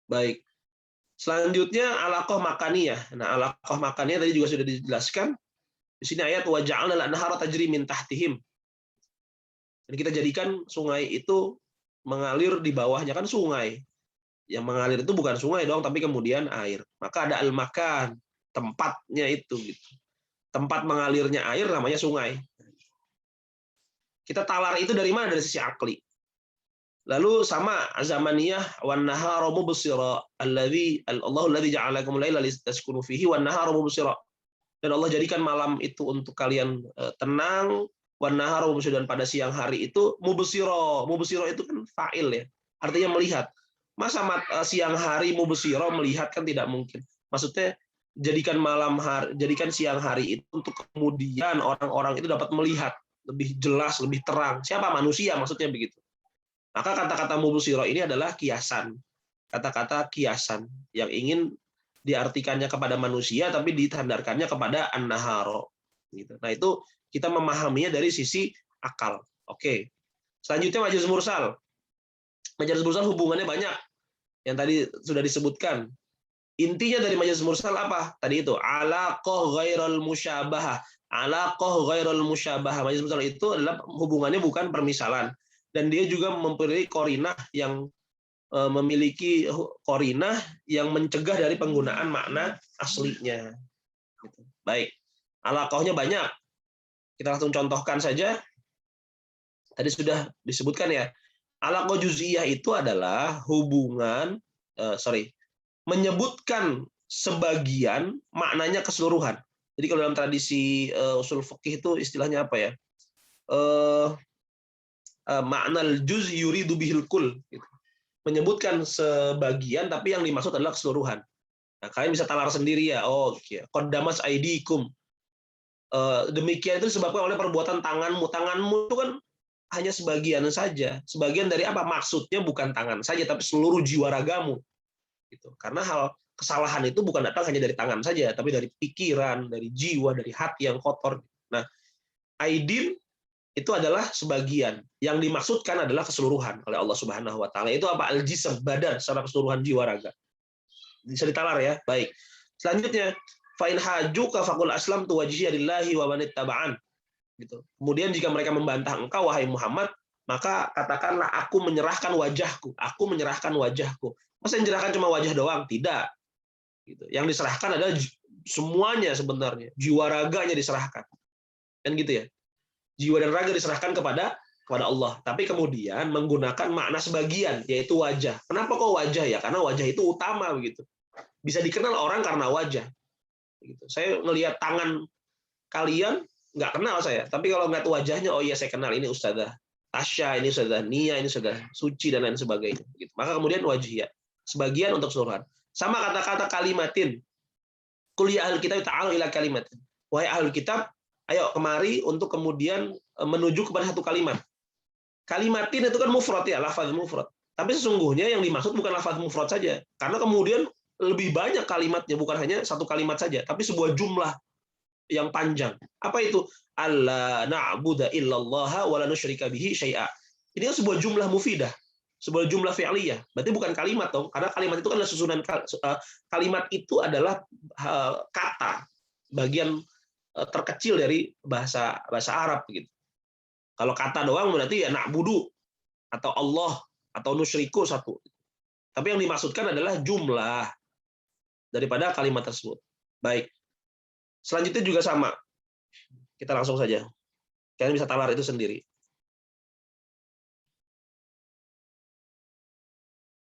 Baik. Selanjutnya alaqah makaniyah. Nah, alaqah makaniyah tadi juga sudah dijelaskan. Di sini ayat wa ja'alna al-anhara tajri min tahtihim. Dan kita jadikan sungai itu mengalir di bawahnya, kan sungai. Yang mengalir itu bukan sungai dong, tapi kemudian air. Maka ada al-makan, tempatnya itu gitu. Tempat mengalirnya air namanya sungai. Kita talar itu dari mana? Dari sisi akli. Lalu sama zamaniyah wan nahara mubsira Allahu alladzi ja'alakum laila litaskunu fihi wan nahara mubsira. Dan Allah jadikan malam itu untuk kalian tenang, wan nahara mubsira, dan pada siang hari itu mubsira. Mubsira itu kan fa'il ya. Artinya melihat. Masa siang hari mubsira melihat kan tidak mungkin. Maksudnya jadikan siang hari itu untuk kemudian orang-orang itu dapat melihat lebih jelas, lebih terang. Siapa? Manusia, maksudnya begitu. Maka kata-kata mubsira ini adalah kiasan. Kata-kata kiasan yang ingin diartikannya kepada manusia tapi ditandarkannya kepada an-nahara. Gitu. Nah, itu kita memahaminya dari sisi akal. Oke. Selanjutnya majaz mursal. Majaz mursal hubungannya banyak. Yang tadi sudah disebutkan. Intinya dari majaz mursal apa? Tadi itu alaqah ghairal musyabahah. Alaqah ghairal musyabahah. Majaz mursal itu adalah hubungannya bukan permisalan. Dan dia juga mempunyai korinah yang memiliki korinah yang mencegah dari penggunaan makna aslinya. Baik, alaqahnya banyak. Kita langsung contohkan saja. Tadi sudah disebutkan ya. Alaqah juz'iyah itu adalah hubungan, menyebutkan sebagian maknanya keseluruhan. Jadi kalau dalam tradisi usul fikih itu istilahnya apa ya? Ma'nal juz yuridu bihil kul, gitu. Menyebutkan sebagian tapi yang dimaksud adalah keseluruhan. Nah, kalian bisa talar sendiri ya. Oh, qaddamas aidikum. Demikian itu disebabkan oleh perbuatan tanganmu. Tanganmu itu kan hanya sebagian saja. Sebagian dari apa? Maksudnya bukan tangan saja tapi seluruh jiwa ragamu. Gitu. Karena hal kesalahan itu bukan datang hanya dari tangan saja, tapi dari pikiran, dari jiwa, dari hati yang kotor. Nah, aidin itu adalah sebagian. Yang dimaksudkan adalah keseluruhan oleh Allah Subhanahu wa taala. Itu apa? Al-jism, badan secara keseluruhan jiwa raga. Bisa ditalar ya. Baik. Selanjutnya, fa in hajuka faqul aslamtu wajhiya lillahi wa man ittaba'an. Gitu. Kemudian jika mereka membantah engkau wahai Muhammad, maka katakanlah aku menyerahkan wajahku. Aku menyerahkan wajahku. Masa yang diserahkan cuma wajah doang? Tidak. Gitu. Yang diserahkan adalah semuanya sebenarnya. Jiwa raganya diserahkan. Kan gitu ya. Jiwa dan raga diserahkan kepada Allah. Tapi kemudian menggunakan makna sebagian, yaitu wajah. Kenapa kok wajah ya? Karena wajah itu utama begitu. Bisa dikenal orang karena wajah. Begitu. Saya ngelihat tangan kalian, nggak kenal saya, tapi kalau ngeliat wajahnya, oh iya saya kenal, ini Ustazah Tasya, ini Ustazah Nia, ini Ustazah Suci, dan lain sebagainya. Gitu. Maka kemudian wajhiyah. Sebagian untuk keseluruhan. Sama kata-kata kalimatin. Kuliah ahli kitab ta'alu ila kalimatin. Wahai ahli kitab, ayo kemari untuk kemudian menuju kepada satu kalimat. Kalimatin itu kan mufrad ya, lafaz mufrad. Tapi sesungguhnya yang dimaksud bukan lafaz mufrad saja. Karena kemudian lebih banyak kalimatnya, bukan hanya satu kalimat saja, tapi sebuah jumlah yang panjang. Apa itu? Alla na'budu illallah wa la nusyrika bihi syai'a. Ini kan sebuah jumlah mufidah, sebuah jumlah fi'liyah. Berarti bukan kalimat dong, karena kalimat itu kan adalah susunan kalimat itu adalah kata, bagian terkecil dari bahasa Arab gitu. Kalau kata doang berarti ya na'budu atau Allah atau nusyriku satu. Tapi yang dimaksudkan adalah jumlah daripada kalimat tersebut. Baik. Selanjutnya juga sama. Kita langsung saja. Kalian bisa talar itu sendiri.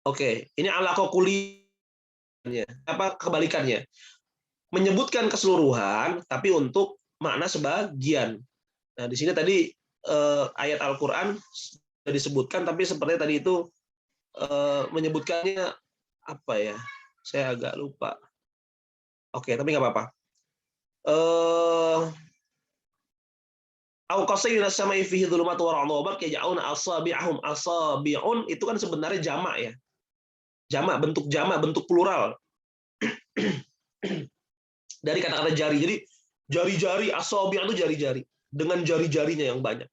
Oke, ini alaqah kuliyahnya. Apa kebalikannya? Menyebutkan keseluruhan, tapi untuk makna sebagian. Nah, di sini tadi ayat Al-Quran sudah disebutkan, tapi sepertinya tadi itu menyebutkannya apa ya? Saya agak lupa. Oke, tapi nggak apa-apa. Au qasayna samai fihi dhulumatu wa ra'dun wa barq yaj'aluna asabi'ahum asabi'un itu kan sebenarnya jamak ya. Jamak, bentuk plural. Dari kata-kata jari. Jadi jari-jari, asabi' itu jari-jari dengan jari-jarinya yang banyak.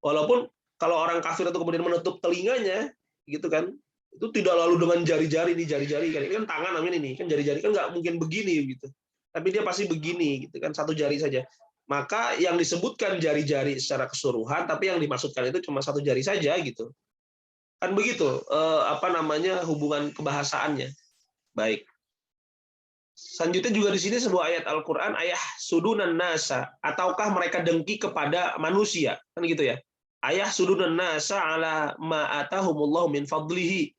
Walaupun kalau orang kafir itu kemudian menutup telinganya gitu kan, itu tidak lalu dengan jari-jari nih, jari-jari kan. Ini kan tangan namanya ini, kan jari-jari kan nggak mungkin begini gitu. Tapi dia pasti begini gitu kan, satu jari saja. Maka yang disebutkan jari-jari secara keseluruhan, tapi yang dimaksudkan itu cuma satu jari saja gitu. Kan begitu hubungan kebahasaannya. Baik. Selanjutnya juga di sini sebuah ayat Al-Qur'an, ayah sudunan nasa, ataukah mereka dengki kepada manusia, kan gitu ya. Ayah sudunan nasa ala ma atahumullahu min fadlihi.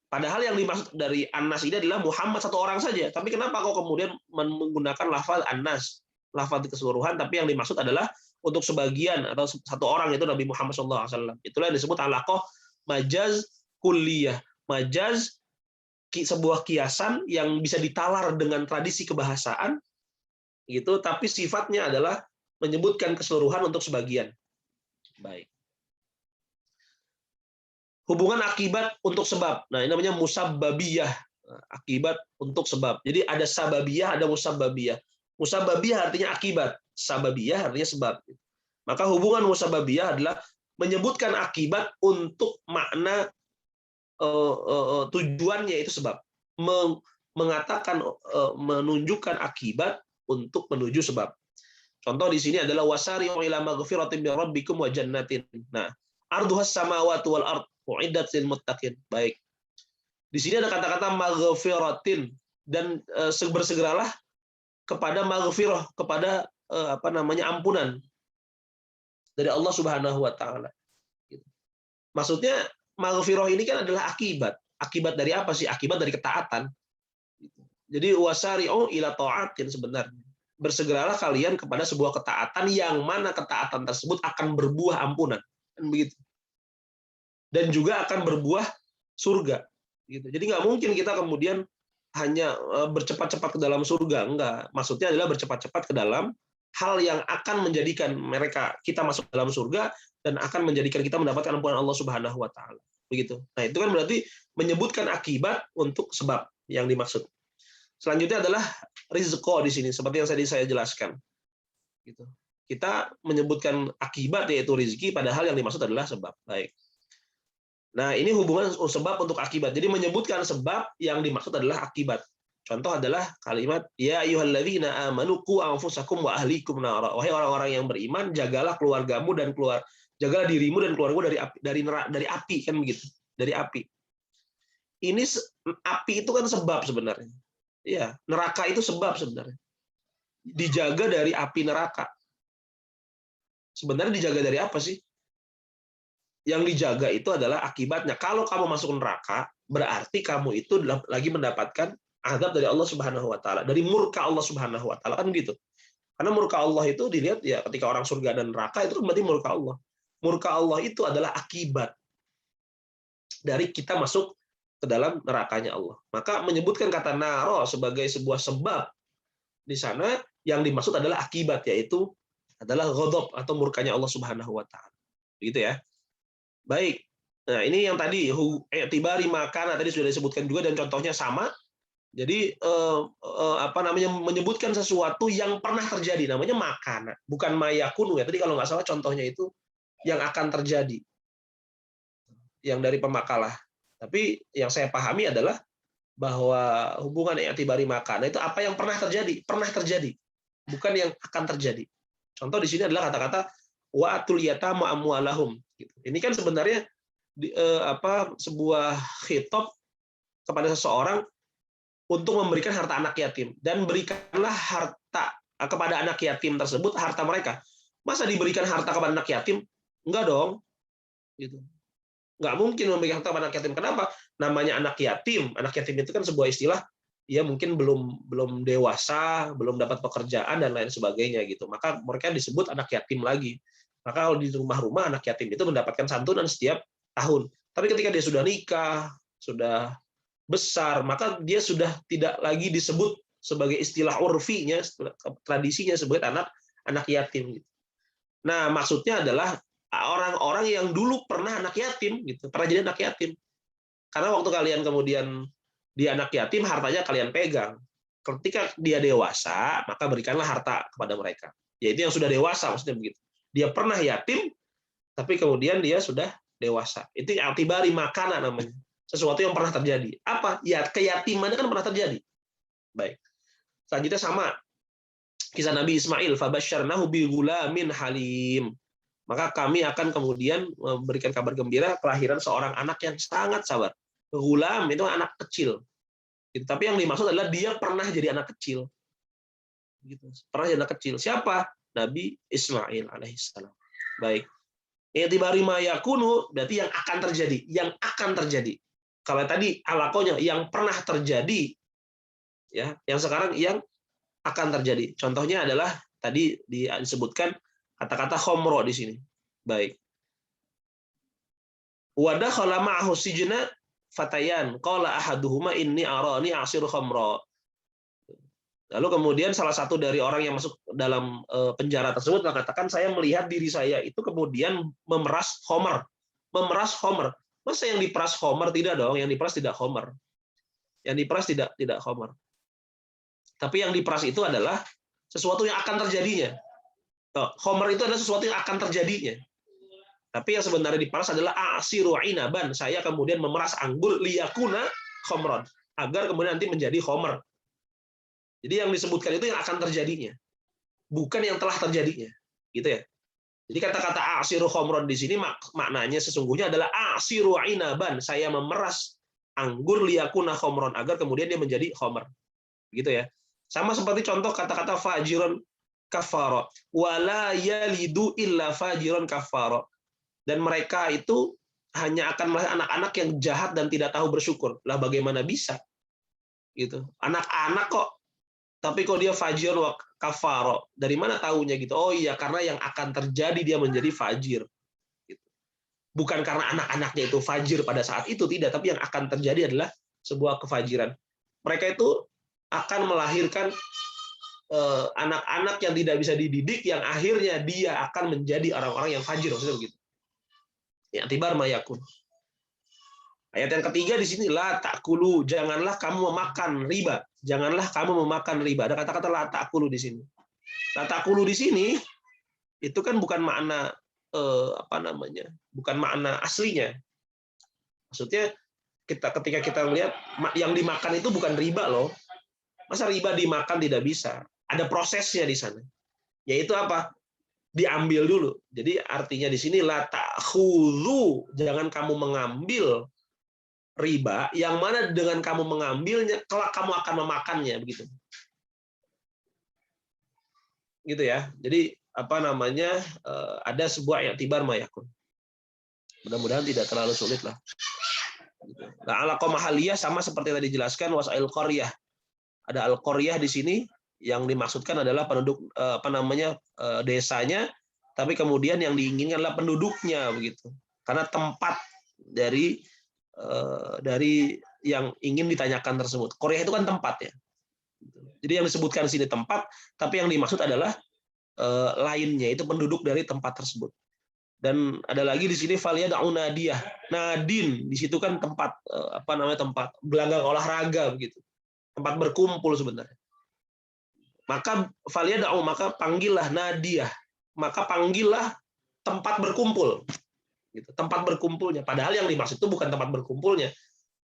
Padahal yang dimaksud dari An-Nas ini adalah Muhammad satu orang saja. Tapi kenapa kok kemudian menggunakan lafaz An-Nas, lafaz di keseluruhan, tapi yang dimaksud adalah untuk sebagian atau satu orang, itu Nabi Muhammad SAW. Itulah yang disebut alaqah majaz kulliyah. Majaz sebuah kiasan yang bisa ditalar dengan tradisi kebahasaan, gitu. Tapi sifatnya adalah menyebutkan keseluruhan untuk sebagian. Baik. Hubungan akibat untuk sebab. Nah, ini namanya musabbabiyah. Akibat untuk sebab. Jadi ada sababiyah, ada musabbabiyah. Musabbabiyah artinya akibat. Sababiyah artinya sebab. Maka hubungan musabbabiyah adalah menyebutkan akibat untuk makna tujuannya itu sebab. Mengatakan, menunjukkan akibat untuk menuju sebab. Contoh di sini adalah wasari'u ila maghfiratin min rabbikum wa jannatin. Nah, arduhas samawati wal ard uiddat lil muttaqin. Baik. Di sini ada kata-kata maghfiratin dan bersegeralah kepada maghfirah, kepada ampunan dari Allah Subhanahu wa taala. Maksudnya maghfirah ini kan adalah akibat. Akibat dari apa sih? Akibat dari ketaatan. Jadi wasari'u ila ta'atin sebenarnya. Bersegeralah kalian kepada sebuah ketaatan yang mana ketaatan tersebut akan berbuah ampunan. Kan begitu. Dan juga akan berbuah surga. Gitu. Jadi nggak mungkin kita kemudian hanya bercepat-cepat ke dalam surga. Enggak. Maksudnya adalah bercepat-cepat ke dalam hal yang akan menjadikan kita masuk dalam surga dan akan menjadikan kita mendapatkan ampunan Allah Subhanahu wa taala. Begitu. Nah, itu kan berarti menyebutkan akibat untuk sebab yang dimaksud. Selanjutnya adalah rizqo di sini seperti yang tadi saya jelaskan. Gitu. Kita menyebutkan akibat yaitu rizki padahal yang dimaksud adalah sebab. Baik. Nah, ini hubungan sebab untuk akibat. Jadi menyebutkan sebab yang dimaksud adalah akibat. Contoh adalah kalimat ya ayyuhalladzina amanu qu anfusakum wa ahlikum nara. Wahai orang-orang yang beriman, jagalah keluargamu dan jagalah dirimu dan keluargamu dari api, kan begitu. Dari api. Ini api itu kan sebab sebenarnya. Ya, neraka itu sebab sebenarnya. Dijaga dari api neraka. Sebenarnya dijaga dari apa sih? Yang dijaga itu adalah akibatnya. Kalau kamu masuk neraka, berarti kamu itu lagi mendapatkan azab dari Allah Subhanahu wa taala, dari murka Allah Subhanahu wa taala, kan gitu. Karena murka Allah itu dilihat ya ketika orang surga dan neraka itu berarti murka Allah. Murka Allah itu adalah akibat dari kita masuk ke dalam nerakanya Allah. Maka menyebutkan kata naro sebagai sebuah sebab di sana, yang dimaksud adalah akibat, yaitu adalah ghadab atau murkanya Allah Subhanahu wa taala. Begitu ya. Baik. Nah, ini yang tadi i'tibari makana tadi sudah disebutkan juga dan contohnya sama. Jadi menyebutkan sesuatu yang pernah terjadi, namanya makana, bukan mayakunu ya. Tadi kalau nggak salah contohnya itu yang akan terjadi. Yang dari pemakalah. Tapi yang saya pahami adalah bahwa hubungan i'tibari makana itu apa yang pernah terjadi, bukan yang akan terjadi. Contoh di sini adalah kata-kata wa'atul yatama amwalahum. Ini kan sebenarnya sebuah khitab kepada seseorang untuk memberikan harta anak yatim, dan berikanlah harta kepada anak yatim tersebut harta mereka. Masa diberikan harta kepada anak yatim? Enggak dong. Gitu. Nggak mungkin memberikan harta kepada anak yatim. Kenapa? Namanya anak yatim. Anak yatim itu kan sebuah istilah, ya mungkin belum dewasa, belum dapat pekerjaan dan lain sebagainya gitu. Maka mereka disebut anak yatim lagi. Maka kalau di rumah-rumah anak yatim itu mendapatkan santunan setiap tahun. Tapi ketika dia sudah nikah, sudah besar, maka dia sudah tidak lagi disebut sebagai istilah urfinya, tradisinya sebagai anak yatim. Nah, maksudnya adalah orang-orang yang dulu pernah anak yatim, gitu, pernah jadi anak yatim. Karena waktu kalian kemudian dia anak yatim, hartanya kalian pegang. Ketika dia dewasa, maka berikanlah harta kepada mereka. Yaitu yang sudah dewasa, maksudnya begitu. Dia pernah yatim, tapi kemudian dia sudah dewasa. Itu i'tibari makana namanya. Sesuatu yang pernah terjadi. Apa? Ya, keyatiman kan pernah terjadi. Baik. Selanjutnya sama. Kisah Nabi Ismail, fabasyarnahu bighulamin halim. Maka kami akan kemudian memberikan kabar gembira kelahiran seorang anak yang sangat sabar. Ghulam itu anak kecil. Tapi yang dimaksud adalah dia pernah jadi anak kecil. Gitu. Pernah jadi anak kecil. Siapa? Nabi Ismail alaihissalam. Baik. I'tibari ma yakunu berarti yang akan terjadi. Yang akan terjadi. Kalau tadi alakonya yang pernah terjadi, ya, yang sekarang yang akan terjadi. Contohnya adalah tadi disebutkan kata-kata khomro di sini. Baik. Wadah khala ma'ahu sijna fatayan qala ahaduhuma inni arani asiru khamra. Lalu kemudian salah satu dari orang yang masuk dalam penjara tersebut mengatakan, saya melihat diri saya itu kemudian memeras khamr. Memeras khamr. Masa yang diperas khamr? Tidak dong, yang diperas tidak khamr. Yang diperas tidak khamr. Tapi yang diperas itu adalah sesuatu yang akan terjadinya. Khamr itu adalah sesuatu yang akan terjadinya. Tapi yang sebenarnya diperas adalah asiru inaban. Saya kemudian memeras anggur liyakuna khamron, agar kemudian nanti menjadi khamr. Jadi yang disebutkan itu yang akan terjadinya, bukan yang telah terjadinya. Gitu ya. Jadi kata-kata asiru khamron di sini maknanya sesungguhnya adalah asiru inaban. Saya memeras anggur liyakuna khamron, agar kemudian dia menjadi khamr. Gitu ya. Sama seperti contoh kata-kata fajiron kafaro, wala yalidu illa fajiron kafaro. Dan mereka itu hanya akan melahirkan anak-anak yang jahat dan tidak tahu bersyukur. Lah bagaimana bisa? Gitu. Anak-anak kok, tapi kok dia fajiron wa kafaro. Dari mana tahunya gitu? Oh iya, karena yang akan terjadi dia menjadi fajir. Gitu. Bukan karena anak-anaknya itu fajir pada saat itu, tidak, tapi yang akan terjadi adalah sebuah kefajiran. Mereka itu akan melahirkan anak-anak yang tidak bisa dididik, yang akhirnya dia akan menjadi orang-orang yang fajir, maksudnya begitu. I'tibar ma yakun. Ayat yang ketiga di sini, la ta'kulu, janganlah kamu memakan riba. Janganlah kamu memakan riba. Ada kata-kata la ta'kulu di sini. La ta'kulu di sini itu kan bukan makna bukan makna aslinya. Maksudnya ketika kita melihat yang dimakan itu bukan riba loh. Masa riba dimakan tidak bisa? Ada prosesnya di sana. Yaitu apa? Diambil dulu. Jadi artinya di sini la ta'khudhu, jangan kamu mengambil riba yang mana dengan kamu mengambilnya kelak kamu akan memakannya, begitu. Gitu ya. Jadi ada sebuah i'tibar ma yakun. Mudah-mudahan tidak terlalu sulit lah. Nah, alaqah mahaliyah sama seperti tadi dijelaskan wasail qaryah. Ada al-qaryah di sini Yang dimaksudkan adalah penduduk desanya, tapi kemudian yang diinginkan adalah penduduknya begitu. Karena tempat dari yang ingin ditanyakan tersebut. Qaryah itu kan tempat ya. Jadi yang disebutkan di sini tempat, tapi yang dimaksud adalah lainnya, itu penduduk dari tempat tersebut. Dan ada lagi di sini falyad'u nadiyah. Nadin di situ kan tempat tempat gelanggang olahraga begitu. Tempat berkumpul sebenarnya. Maka falyad'u, maka panggillah nadiyah. Maka panggillah tempat berkumpul. Gitu. Tempat berkumpulnya. Padahal yang dimaksud itu bukan tempat berkumpulnya.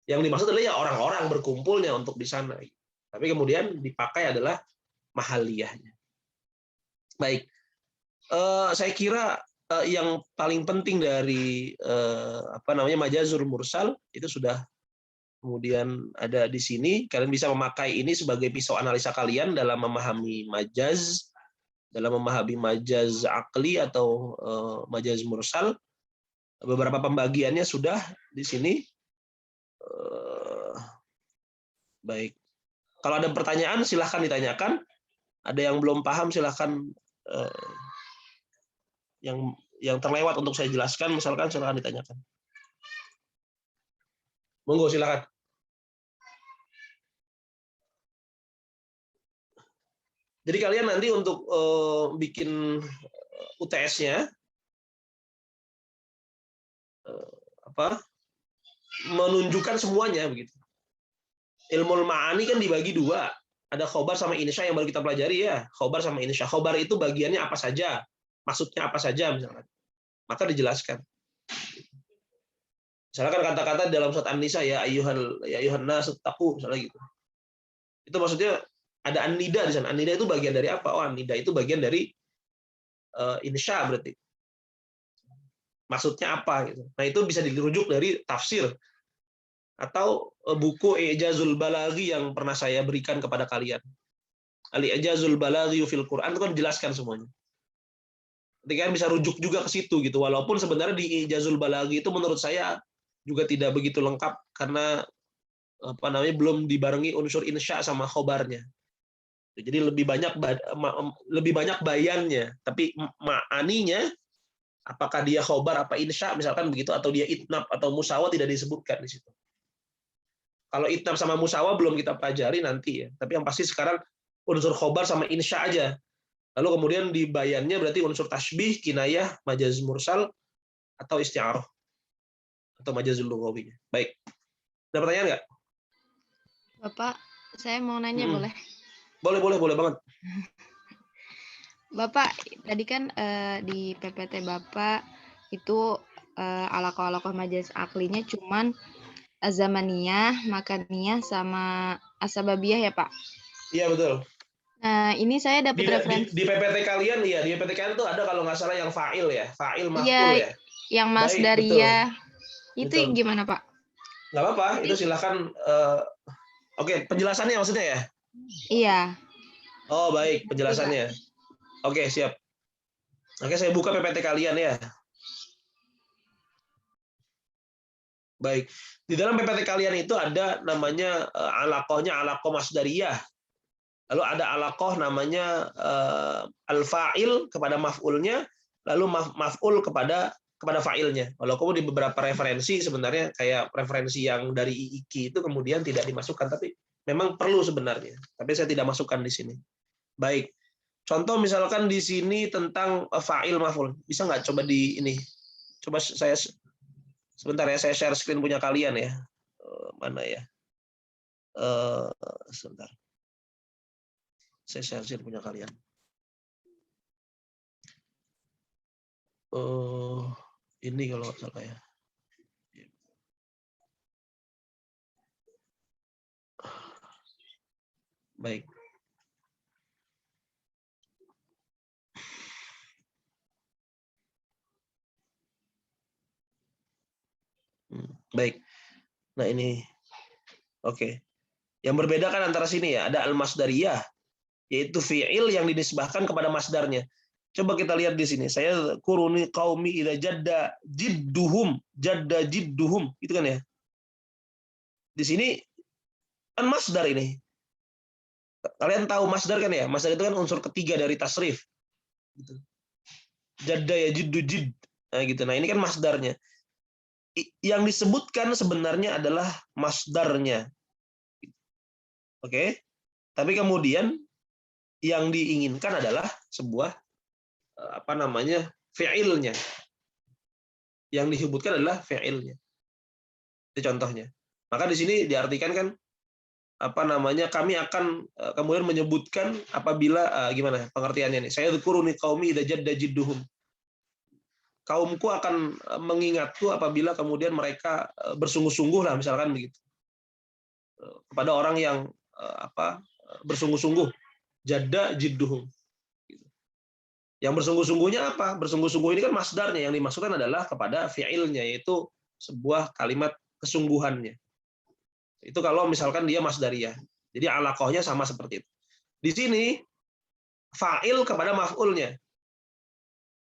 Yang dimaksud adalah ya orang-orang berkumpulnya untuk di sana. Tapi kemudian dipakai adalah mahaliyahnya. Baik. Saya kira yang paling penting dari majazul mursal itu sudah kemudian ada di sini. Kalian bisa memakai ini sebagai pisau analisa kalian dalam memahami majaz, dalam memahami majaz akli atau majaz mursal. Beberapa pembagiannya sudah di sini. Baik. Kalau ada pertanyaan silahkan ditanyakan. Ada yang belum paham silahkan yang terlewat untuk saya jelaskan, misalkan silahkan ditanyakan. Monggo silahkan. Jadi kalian nanti untuk bikin UTS-nya menunjukkan semuanya begitu. Ilmu ma'ani kan dibagi dua. Ada khobar sama insya yang baru kita pelajari ya. Khobar sama insya. Khobar itu bagiannya apa saja, maksudnya apa saja misalkan. Maka dijelaskan. Misalkan kata-kata dalam surat An-Nisa ya ayyuhan nas taqu misalnya gitu. Itu maksudnya ada an-nida di sana. An-nida itu bagian dari apa? Oh, an-nida itu bagian dari insya berarti. Maksudnya apa gitu. Nah, itu bisa dirujuk dari tafsir atau buku I'jazul Balaghi yang pernah saya berikan kepada kalian. Al-I'jazul Balaghi fil Quran itu kan dijelaskan semuanya. Jadi kan bisa rujuk juga ke situ gitu. Walaupun sebenarnya di I'jazul Balaghi itu menurut saya juga tidak begitu lengkap karena belum dibarengi unsur insya sama khobarnya. Jadi lebih banyak bayannya, tapi ma'aninya apakah dia khobar apa insya misalkan begitu atau dia itnab atau musawa tidak disebutkan di situ. Kalau itnab sama musawa belum kita pelajari nanti ya. Tapi yang pasti sekarang unsur khobar sama insya aja. Lalu kemudian di bayannya berarti unsur tasbih, kinayah, majaz mursal atau isti'arah atau majazul lughawinya. Baik. Ada pertanyaan nggak? Bapak, saya mau nanya boleh? Boleh banget. Bapak, tadi kan di PPT Bapak itu alaqah-alaqah majaz aklinya cuman zamaniyah, makaniyah, sama asbabiyah ya Pak? Iya betul. Nah, ini saya dapat referensi. Di PPT kalian ya, di PPT kalian tuh ada kalau nggak salah yang fa'il ya, fa'il maf'ul ya. Yang masdariyah. Itu betul. gimana Pak? Nggak apa-apa, itu silahkan. Oke, penjelasannya maksudnya ya? Iya. Oh baik, penjelasannya. Oke, siap. Oke, saya buka PPT kalian ya. Baik, di dalam PPT kalian itu ada namanya alaqahnya alaqah masdariyah. Lalu ada alaqah namanya al-fa'il kepada maf'ulnya, lalu maf'ul kepada fa'ilnya. Walaupun di beberapa referensi sebenarnya kayak referensi yang dari IIQ itu kemudian tidak dimasukkan, tapi memang perlu sebenarnya. Tapi saya tidak masukkan di sini. Baik. Contoh misalkan di sini tentang fa'il maf'ul. Bisa nggak coba di ini? Coba saya sebentar ya, saya share screen punya kalian ya. Mana ya? Sebentar. Saya share screen punya kalian. Ini kalau nggak salah ya. Baik. Baik. Nah ini, oke. Yang berbeda kan antara sini ya, ada al-masdariyah, yaitu fi'il yang dinisbahkan kepada masdarnya. Coba kita lihat di sini. Saya kuruni qaumi idza jadda jidduhum, itu kan ya. Di sini kan masdar ini. Kalian tahu masdar kan ya? Masdar itu kan unsur ketiga dari tasrif. Gitu. Jadda ya jiddu jid. Nah, gitu. Nah, ini kan masdarnya. Yang disebutkan sebenarnya adalah masdarnya. Oke? Tapi kemudian yang diinginkan adalah sebuah fi'ilnya. Yang disebutkan adalah fi'ilnya. Itu contohnya. Maka di sini diartikan kan kami akan kemudian menyebutkan apabila gimana pengertiannya nih. Saya dzkuruni qaumi idza jadda jidduhum. Kaumku akan mengingatku apabila kemudian mereka bersungguh-sungguh lah misalkan begitu. Kepada orang yang bersungguh-sungguh. Jadda jidduhum. Yang bersungguh-sungguhnya apa? Bersungguh-sungguh ini kan masdarnya, yang dimaksudkan adalah kepada fi'ilnya, yaitu sebuah kalimat kesungguhannya. Itu kalau misalkan dia masdariyah. Jadi alaqahnya sama seperti itu. Di sini fa'il kepada maf'ulnya.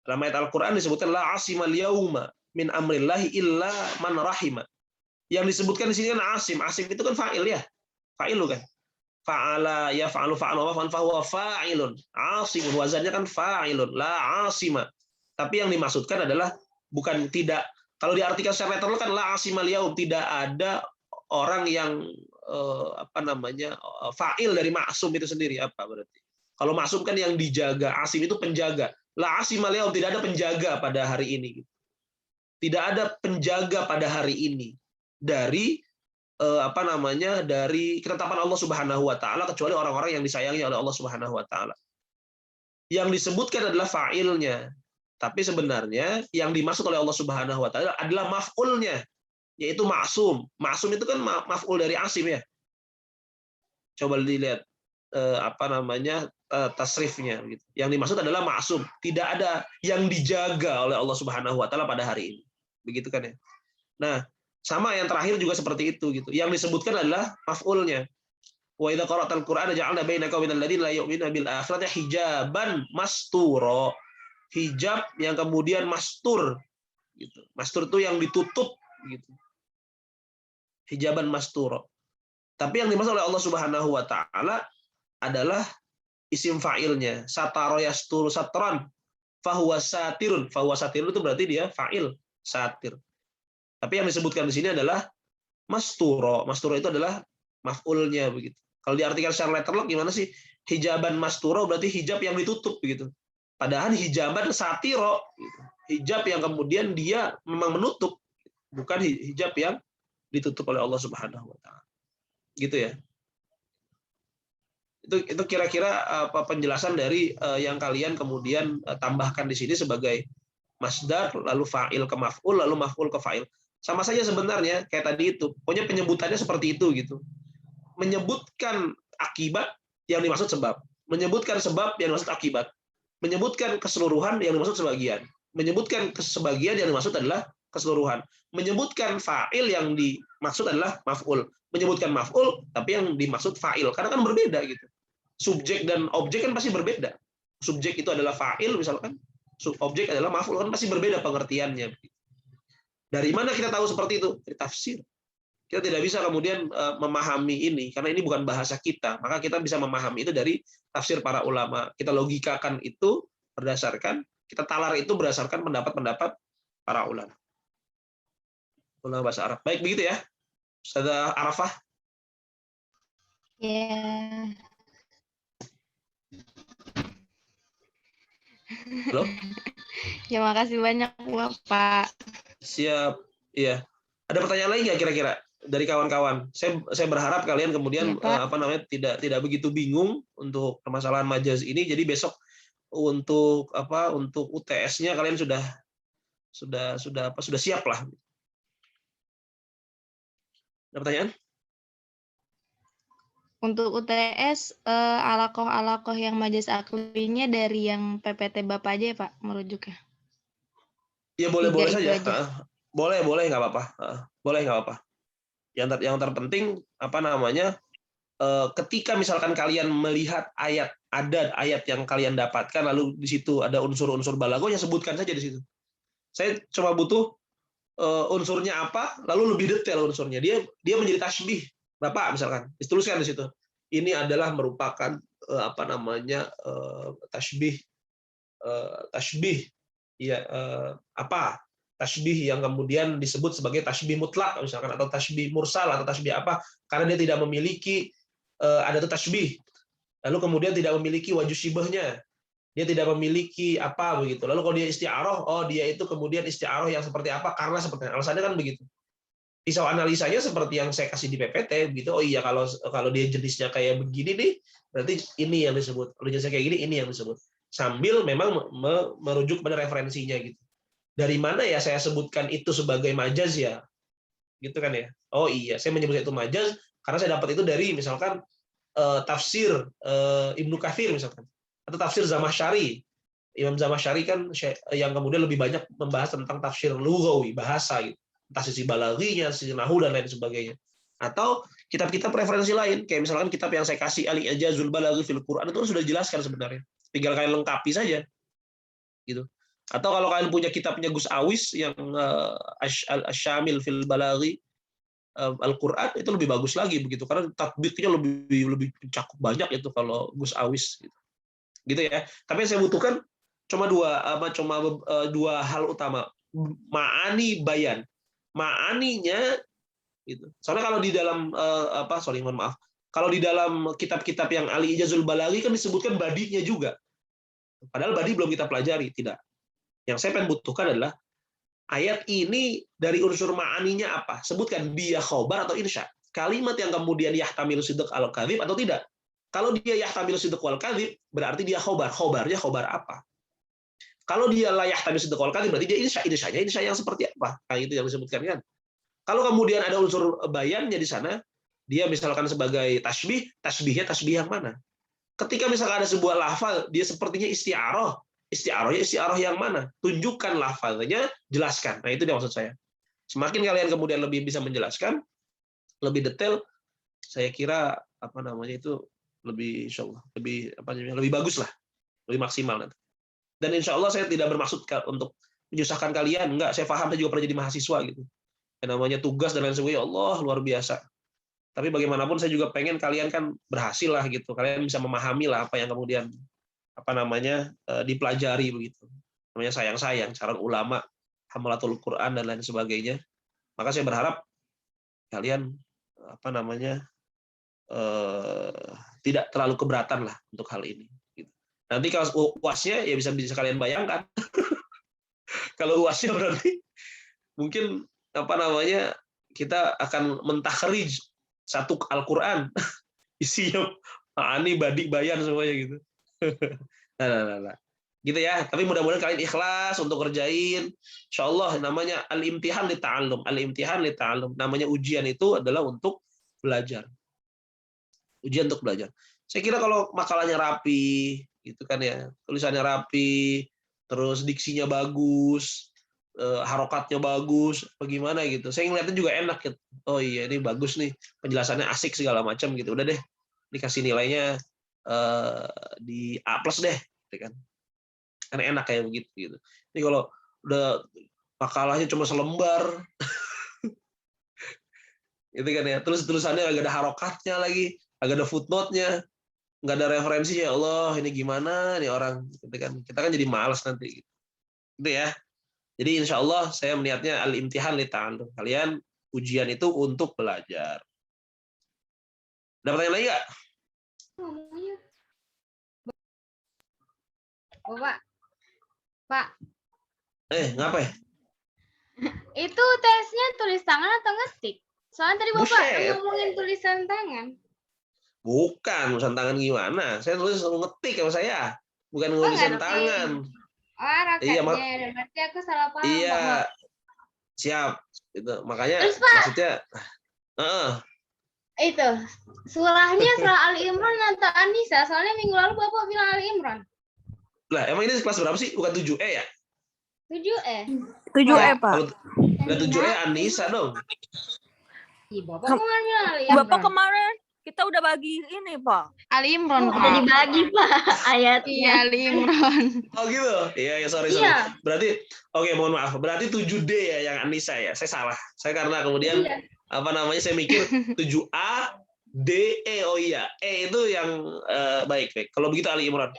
Dalam ayat Al-Qur'an disebutkan la asimal yauma min amrillahi illa man rahima. Yang disebutkan di sini kan asim. Asim itu kan fa'il ya. Fa'il kan. Fa'ala yaf'alu fa'ala wa fahuwa fa'ilun. Asimun wazannya kan fa'ilun, la asima. Tapi yang dimaksudkan adalah bukan tidak. Kalau diartikan secara literal kan la asimal yaum, tidak ada orang yang fa'il dari maksum itu sendiri apa berarti? Kalau maksum kan yang dijaga, asim itu penjaga. La asimal yaum, tidak ada penjaga pada hari ini. Tidak ada penjaga pada hari ini dari dari ketetapan Allah Subhanahu wa taala kecuali orang-orang yang disayangi oleh Allah Subhanahu wa taala. Yang disebutkan adalah fa'ilnya. Tapi sebenarnya yang dimaksud oleh Allah Subhanahu wa taala adalah maf'ulnya, yaitu maksum. Maksum itu kan maf'ul dari asim ya. Coba dilihat tasrifnya gitu. Yang dimaksud adalah maksum, tidak ada yang dijaga oleh Allah Subhanahu wa taala pada hari ini. Begitu kan ya. Nah, sama yang terakhir juga seperti itu gitu. Yang disebutkan adalah maf'ulnya. Wa idza qara'tal Qur'ana ja'alna bainaka wa bainal ladzina la yu'minuna bil akhirati hijaban masturo. Hijab yang kemudian mastur gitu. Mastur itu yang ditutup gitu. Hijaban masturo. Tapi yang dimaksud oleh Allah Subhanahu wa taala adalah isim fa'ilnya. Satara yasturu satran fahuwa satirun. Fahuwa satirun itu berarti dia fa'il, satir. Tapi yang disebutkan di sini adalah masturo. Masturo itu adalah maf'ulnya begitu. Kalau diartikan secara literal gimana sih? Hijaban masturo berarti hijab yang ditutup begitu. Padahal hijaban satiro, gitu. Hijab yang kemudian dia memang menutup, bukan hijab yang ditutup oleh Allah Subhanahu wa taala. Gitu ya. Itu kira-kira penjelasan dari yang kalian kemudian tambahkan di sini sebagai masdar, lalu fa'il ke maf'ul, lalu maf'ul ke fa'il. Sama saja sebenarnya kayak tadi itu. Pokoknya penyebutannya seperti itu gitu. Menyebutkan akibat yang dimaksud sebab. Menyebutkan sebab yang dimaksud akibat. Menyebutkan keseluruhan yang dimaksud sebagian. Menyebutkan sebagian yang dimaksud adalah keseluruhan. Menyebutkan fa'il yang dimaksud adalah maf'ul. Menyebutkan maf'ul tapi yang dimaksud fa'il. Karena kan berbeda gitu. Subjek dan objek kan pasti berbeda. Subjek itu adalah fa'il misalkan. Objek adalah maf'ul, kan pasti berbeda pengertiannya. Dari mana kita tahu seperti itu? Dari tafsir. Kita tidak bisa kemudian memahami ini, karena ini bukan bahasa kita. Maka kita bisa memahami itu dari tafsir para ulama. Kita logikakan itu berdasarkan, kita talar itu berdasarkan pendapat-pendapat para ulama. Ulama bahasa Arab. Baik, begitu ya. Ustazah Arafah? Ya. Halo? Ya, makasih banyak Bapak. Siap. Iya. Ada pertanyaan lain nggak kira-kira dari kawan-kawan? Saya berharap kalian kemudian tidak begitu bingung untuk permasalahan majaz ini. Jadi besok untuk UTS-nya kalian sudah siap lah. Ada pertanyaan? Untuk UTS alaqoh yang majaz aklinya dari yang PPT Bapak aja ya Pak merujuknya. Ya boleh saja. Boleh nggak apa-apa. Boleh nggak apa-apa. Yang terpenting ketika misalkan kalian melihat ayat yang kalian dapatkan lalu di situ ada unsur-unsur balaghah, sebutkan saja di situ. Saya cuma butuh unsurnya apa, lalu lebih detail unsurnya. Dia menjadi tasbih. Bapak misalkan, dituliskan di situ. ini adalah merupakan tasbih ya tasbih yang kemudian disebut sebagai tasbih mutlak misalkan, atau tasbih mursal atau tasbih apa, karena dia tidak memiliki ada tasbih, lalu kemudian tidak memiliki wajh syibahnya, dia tidak memiliki apa begitu. Lalu kalau dia isti'arah, dia itu kemudian isti'arah yang seperti apa, karena seperti alasannya kan begitu. Pisau analisanya seperti yang saya kasih di PPT begitu. Oh iya, kalau dia jenisnya kayak begini nih, berarti ini yang disebut. Kalau jenisnya kayak gini, ini yang disebut. Sambil memang merujuk pada referensinya gitu. Dari mana ya saya sebutkan itu sebagai majaz ya? Gitu kan ya. Oh iya, saya menyebut itu majaz karena saya dapat itu dari misalkan tafsir Ibnu Katsir misalkan, atau tafsir Zamakhsyari. Imam Zamakhsyari kan yang kemudian lebih banyak membahas tentang tafsir lughawi, bahasa gitu. Entah sisi balaghinya, sisi nahwu dan lain sebagainya. Atau kitab-kitab referensi lain, kayak misalkan kitab yang saya kasih Al-I'jazul Balaghi fil Quran, itu sudah jelaskan sebenarnya. Tinggal kalian lengkapi saja. Gitu. Atau kalau kalian punya kitabnya Gus Awis yang Asy-Syamil fil Balaghi Al-Quran, itu lebih bagus lagi begitu, karena tatbiknya lebih cakup banyak itu kalau Gus Awis gitu ya. Tapi yang saya butuhkan cuma dua hal utama, ma'ani bayan. Ma'aninya gitu. Soalnya kalau di dalam kalau di dalam kitab-kitab yang Al-I'jazul Balaghi kan disebutkan badinya juga. Padahal badi belum kita pelajari, tidak. Yang saya pengen butuhkan adalah ayat ini dari unsur ma'aninya apa? Sebutkan dia khobar atau insya. Kalimat yang kemudian yahtamilu sidq al kadhib atau tidak. Kalau dia yahtamilu sidq wal kadhib, berarti dia khobar. Khobarnya khobar apa? Kalau dia la yahtamilu sidq wal kadhib, berarti dia insya. Insya yang seperti apa? Nah, itu yang disebutkan kan. Kalau kemudian ada unsur bayannya di sana, dia misalkan sebagai tasbih, tasbihnya tasbih yang mana? Ketika misalkan ada sebuah lafal, dia sepertinya isti'arah. Isti'arah yang mana? Tunjukkan lafaznya, jelaskan. Nah, itu dia maksud saya. Semakin kalian kemudian lebih bisa menjelaskan, lebih detail, saya kira itu lebih insyaallah lebih bagus lah, lebih maksimal nanti. Dan insyaallah saya tidak bermaksud untuk menyusahkan kalian, enggak. Saya paham, saya juga pernah jadi mahasiswa gitu. Yang namanya tugas dan lain sebagainya, Allah luar biasa. Tapi bagaimanapun saya juga pengen kalian kan berhasil lah gitu. Kalian bisa memahami lah apa yang kemudian dipelajari begitu. Namanya sayang-sayang calon ulama, hamalatul Quran dan lain sebagainya. Maka saya berharap kalian tidak terlalu keberatan lah untuk hal ini. Gitu. Nanti kalau UASnya ya bisa kalian bayangkan. Kalau UASnya berarti mungkin kita akan mentakhrij satu Al-Quran isinya ma'ani, badi, bayan semuanya gitu. Nah. Gitu ya. Tapi mudah-mudahan kalian ikhlas untuk kerjain. Insyaallah namanya al-imtihan li ta'allum. Al-imtihan li ta'allum. Namanya ujian itu adalah untuk belajar. Ujian untuk belajar. Saya kira kalau makalahnya rapi, gitu kan ya. Tulisannya rapi, terus diksinya bagus, harokatnya bagus, bagaimana gitu. Saya ngeliatnya juga enak gitu. Oh iya, ini bagus nih, penjelasannya asik segala macam gitu. Udah deh, dikasih nilainya di A+ deh, gitu kan. Kan enak kayak begitu gitu. Ini kalau udah makalahnya cuma selembar, gitu kan ya. Terus tulisannya agak ada harokatnya lagi, agak ada footnote-nya, nggak ada referensi, ya Allah, ini gimana nih orang, gitu kan. Kita kan jadi malas nanti. Gitu ya. Jadi insya Allah saya melihatnya al-imtihan li ta'allum. Kalian ujian itu untuk belajar. Ada pertanyaan lagi nggak? Pak. Ngapain? Itu tesnya tulis tangan atau ngetik? Soalnya tadi Bapak ngomongin tulisan tangan. Bukan, tulisan tangan gimana? Saya tulis ngetik sama saya. Bukan tulisan tangan. Oh, raketnya. Berarti aku salah paham. Iya. Bapak. Siap. Itu makanya terus, Pak, maksudnya itu surahnya surah Ali Imran atau An-Nisa? Soalnya minggu lalu Bapak bilang Ali Imran. Lah, emang ini kelas berapa sih? Bukan 7E ya? 7E. 7E, Pak. Udah 7E An-Nisa dong. Bapak kemarin bilang Ali Imran. Bapak kemarin kita udah bagi ini, Pak. Ali Imran, Udah dibagi, Pak, ayatnya. Iya, Ali Imran. Oh gitu? Iya, sorry. Iya. Berarti, mohon maaf. Berarti 7D ya yang An-Nisa ya? Saya salah. Saya karena kemudian, saya mikir 7A, DE, oh iya, E itu yang baik. Kalau begitu Ali Imran.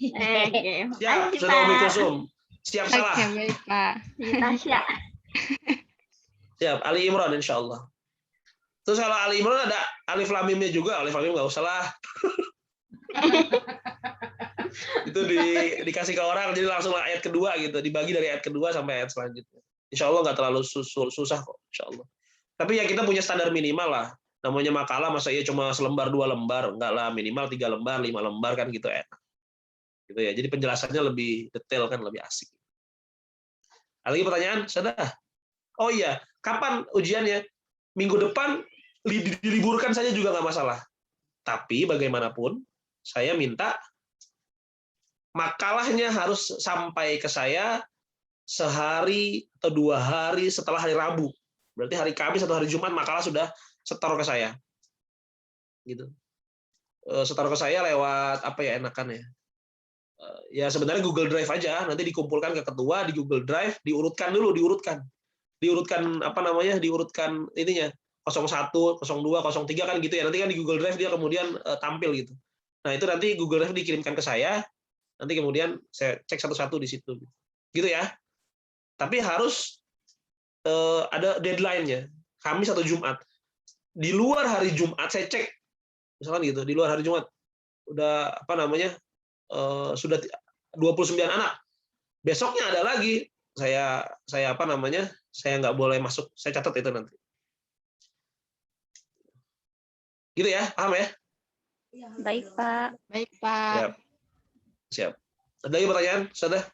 Oke. Siap, Makasih, sudah Umi Pak. Kulsum. Siap salah. Oke, baik, Pak. Tasya. Siap, Ali Imran insya Allah. Terus kalau Ali Imran ada alif lam mimnya juga, alif lam mim nggak usah lah. Itu dikasih ke orang, jadi langsung ayat kedua gitu, dibagi dari ayat kedua sampai ayat selanjutnya. Insya Allah nggak terlalu susah kok, insya Allah. Tapi ya kita punya standar minimal lah. Namanya makalah, masa iya cuma selembar 2 lembar, enggak lah, minimal 3 lembar, 5 lembar kan gitu enak. Gitu ya. Jadi penjelasannya lebih detail kan, lebih asik. Ada lagi pertanyaan? Sudah. Oh iya, kapan ujiannya? Minggu depan diliburkan saja juga nggak masalah. Tapi bagaimanapun, saya minta makalahnya harus sampai ke saya sehari atau 2 hari setelah hari Rabu. Berarti hari Kamis atau hari Jumat makalah sudah setor ke saya. Gitu. Setor ke saya lewat apa ya enakan ya? Ya sebenarnya Google Drive aja, nanti dikumpulkan ke ketua di Google Drive, diurutkan apa namanya? Diurutkan ininya 01, 02, 03 kan gitu ya. Nanti kan di Google Drive dia kemudian tampil gitu. Nah, itu nanti Google Drive dikirimkan ke saya, nanti kemudian saya cek satu-satu di situ. Gitu ya. Tapi harus ada deadline-nya, Kamis atau Jumat. Di luar hari Jumat saya cek, misalkan gitu, di luar hari Jumat udah apa namanya sudah 29 anak. Besoknya ada lagi, saya apa namanya, saya nggak boleh masuk, saya catat itu nanti. Gitu ya, paham ya? Baik, Pak. Baik, Pak. Siap. Ada lagi pertanyaan? Sudah?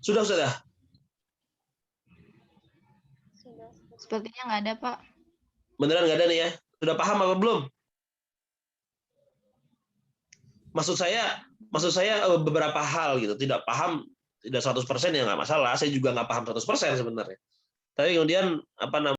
Sudah. Sepertinya nggak ada, Pak. Beneran nggak ada nih ya? Sudah paham apa belum? Maksud saya beberapa hal gitu. Tidak paham, tidak 100% ya nggak masalah. Saya juga nggak paham 100% sebenarnya. Tapi kemudian apa namanya?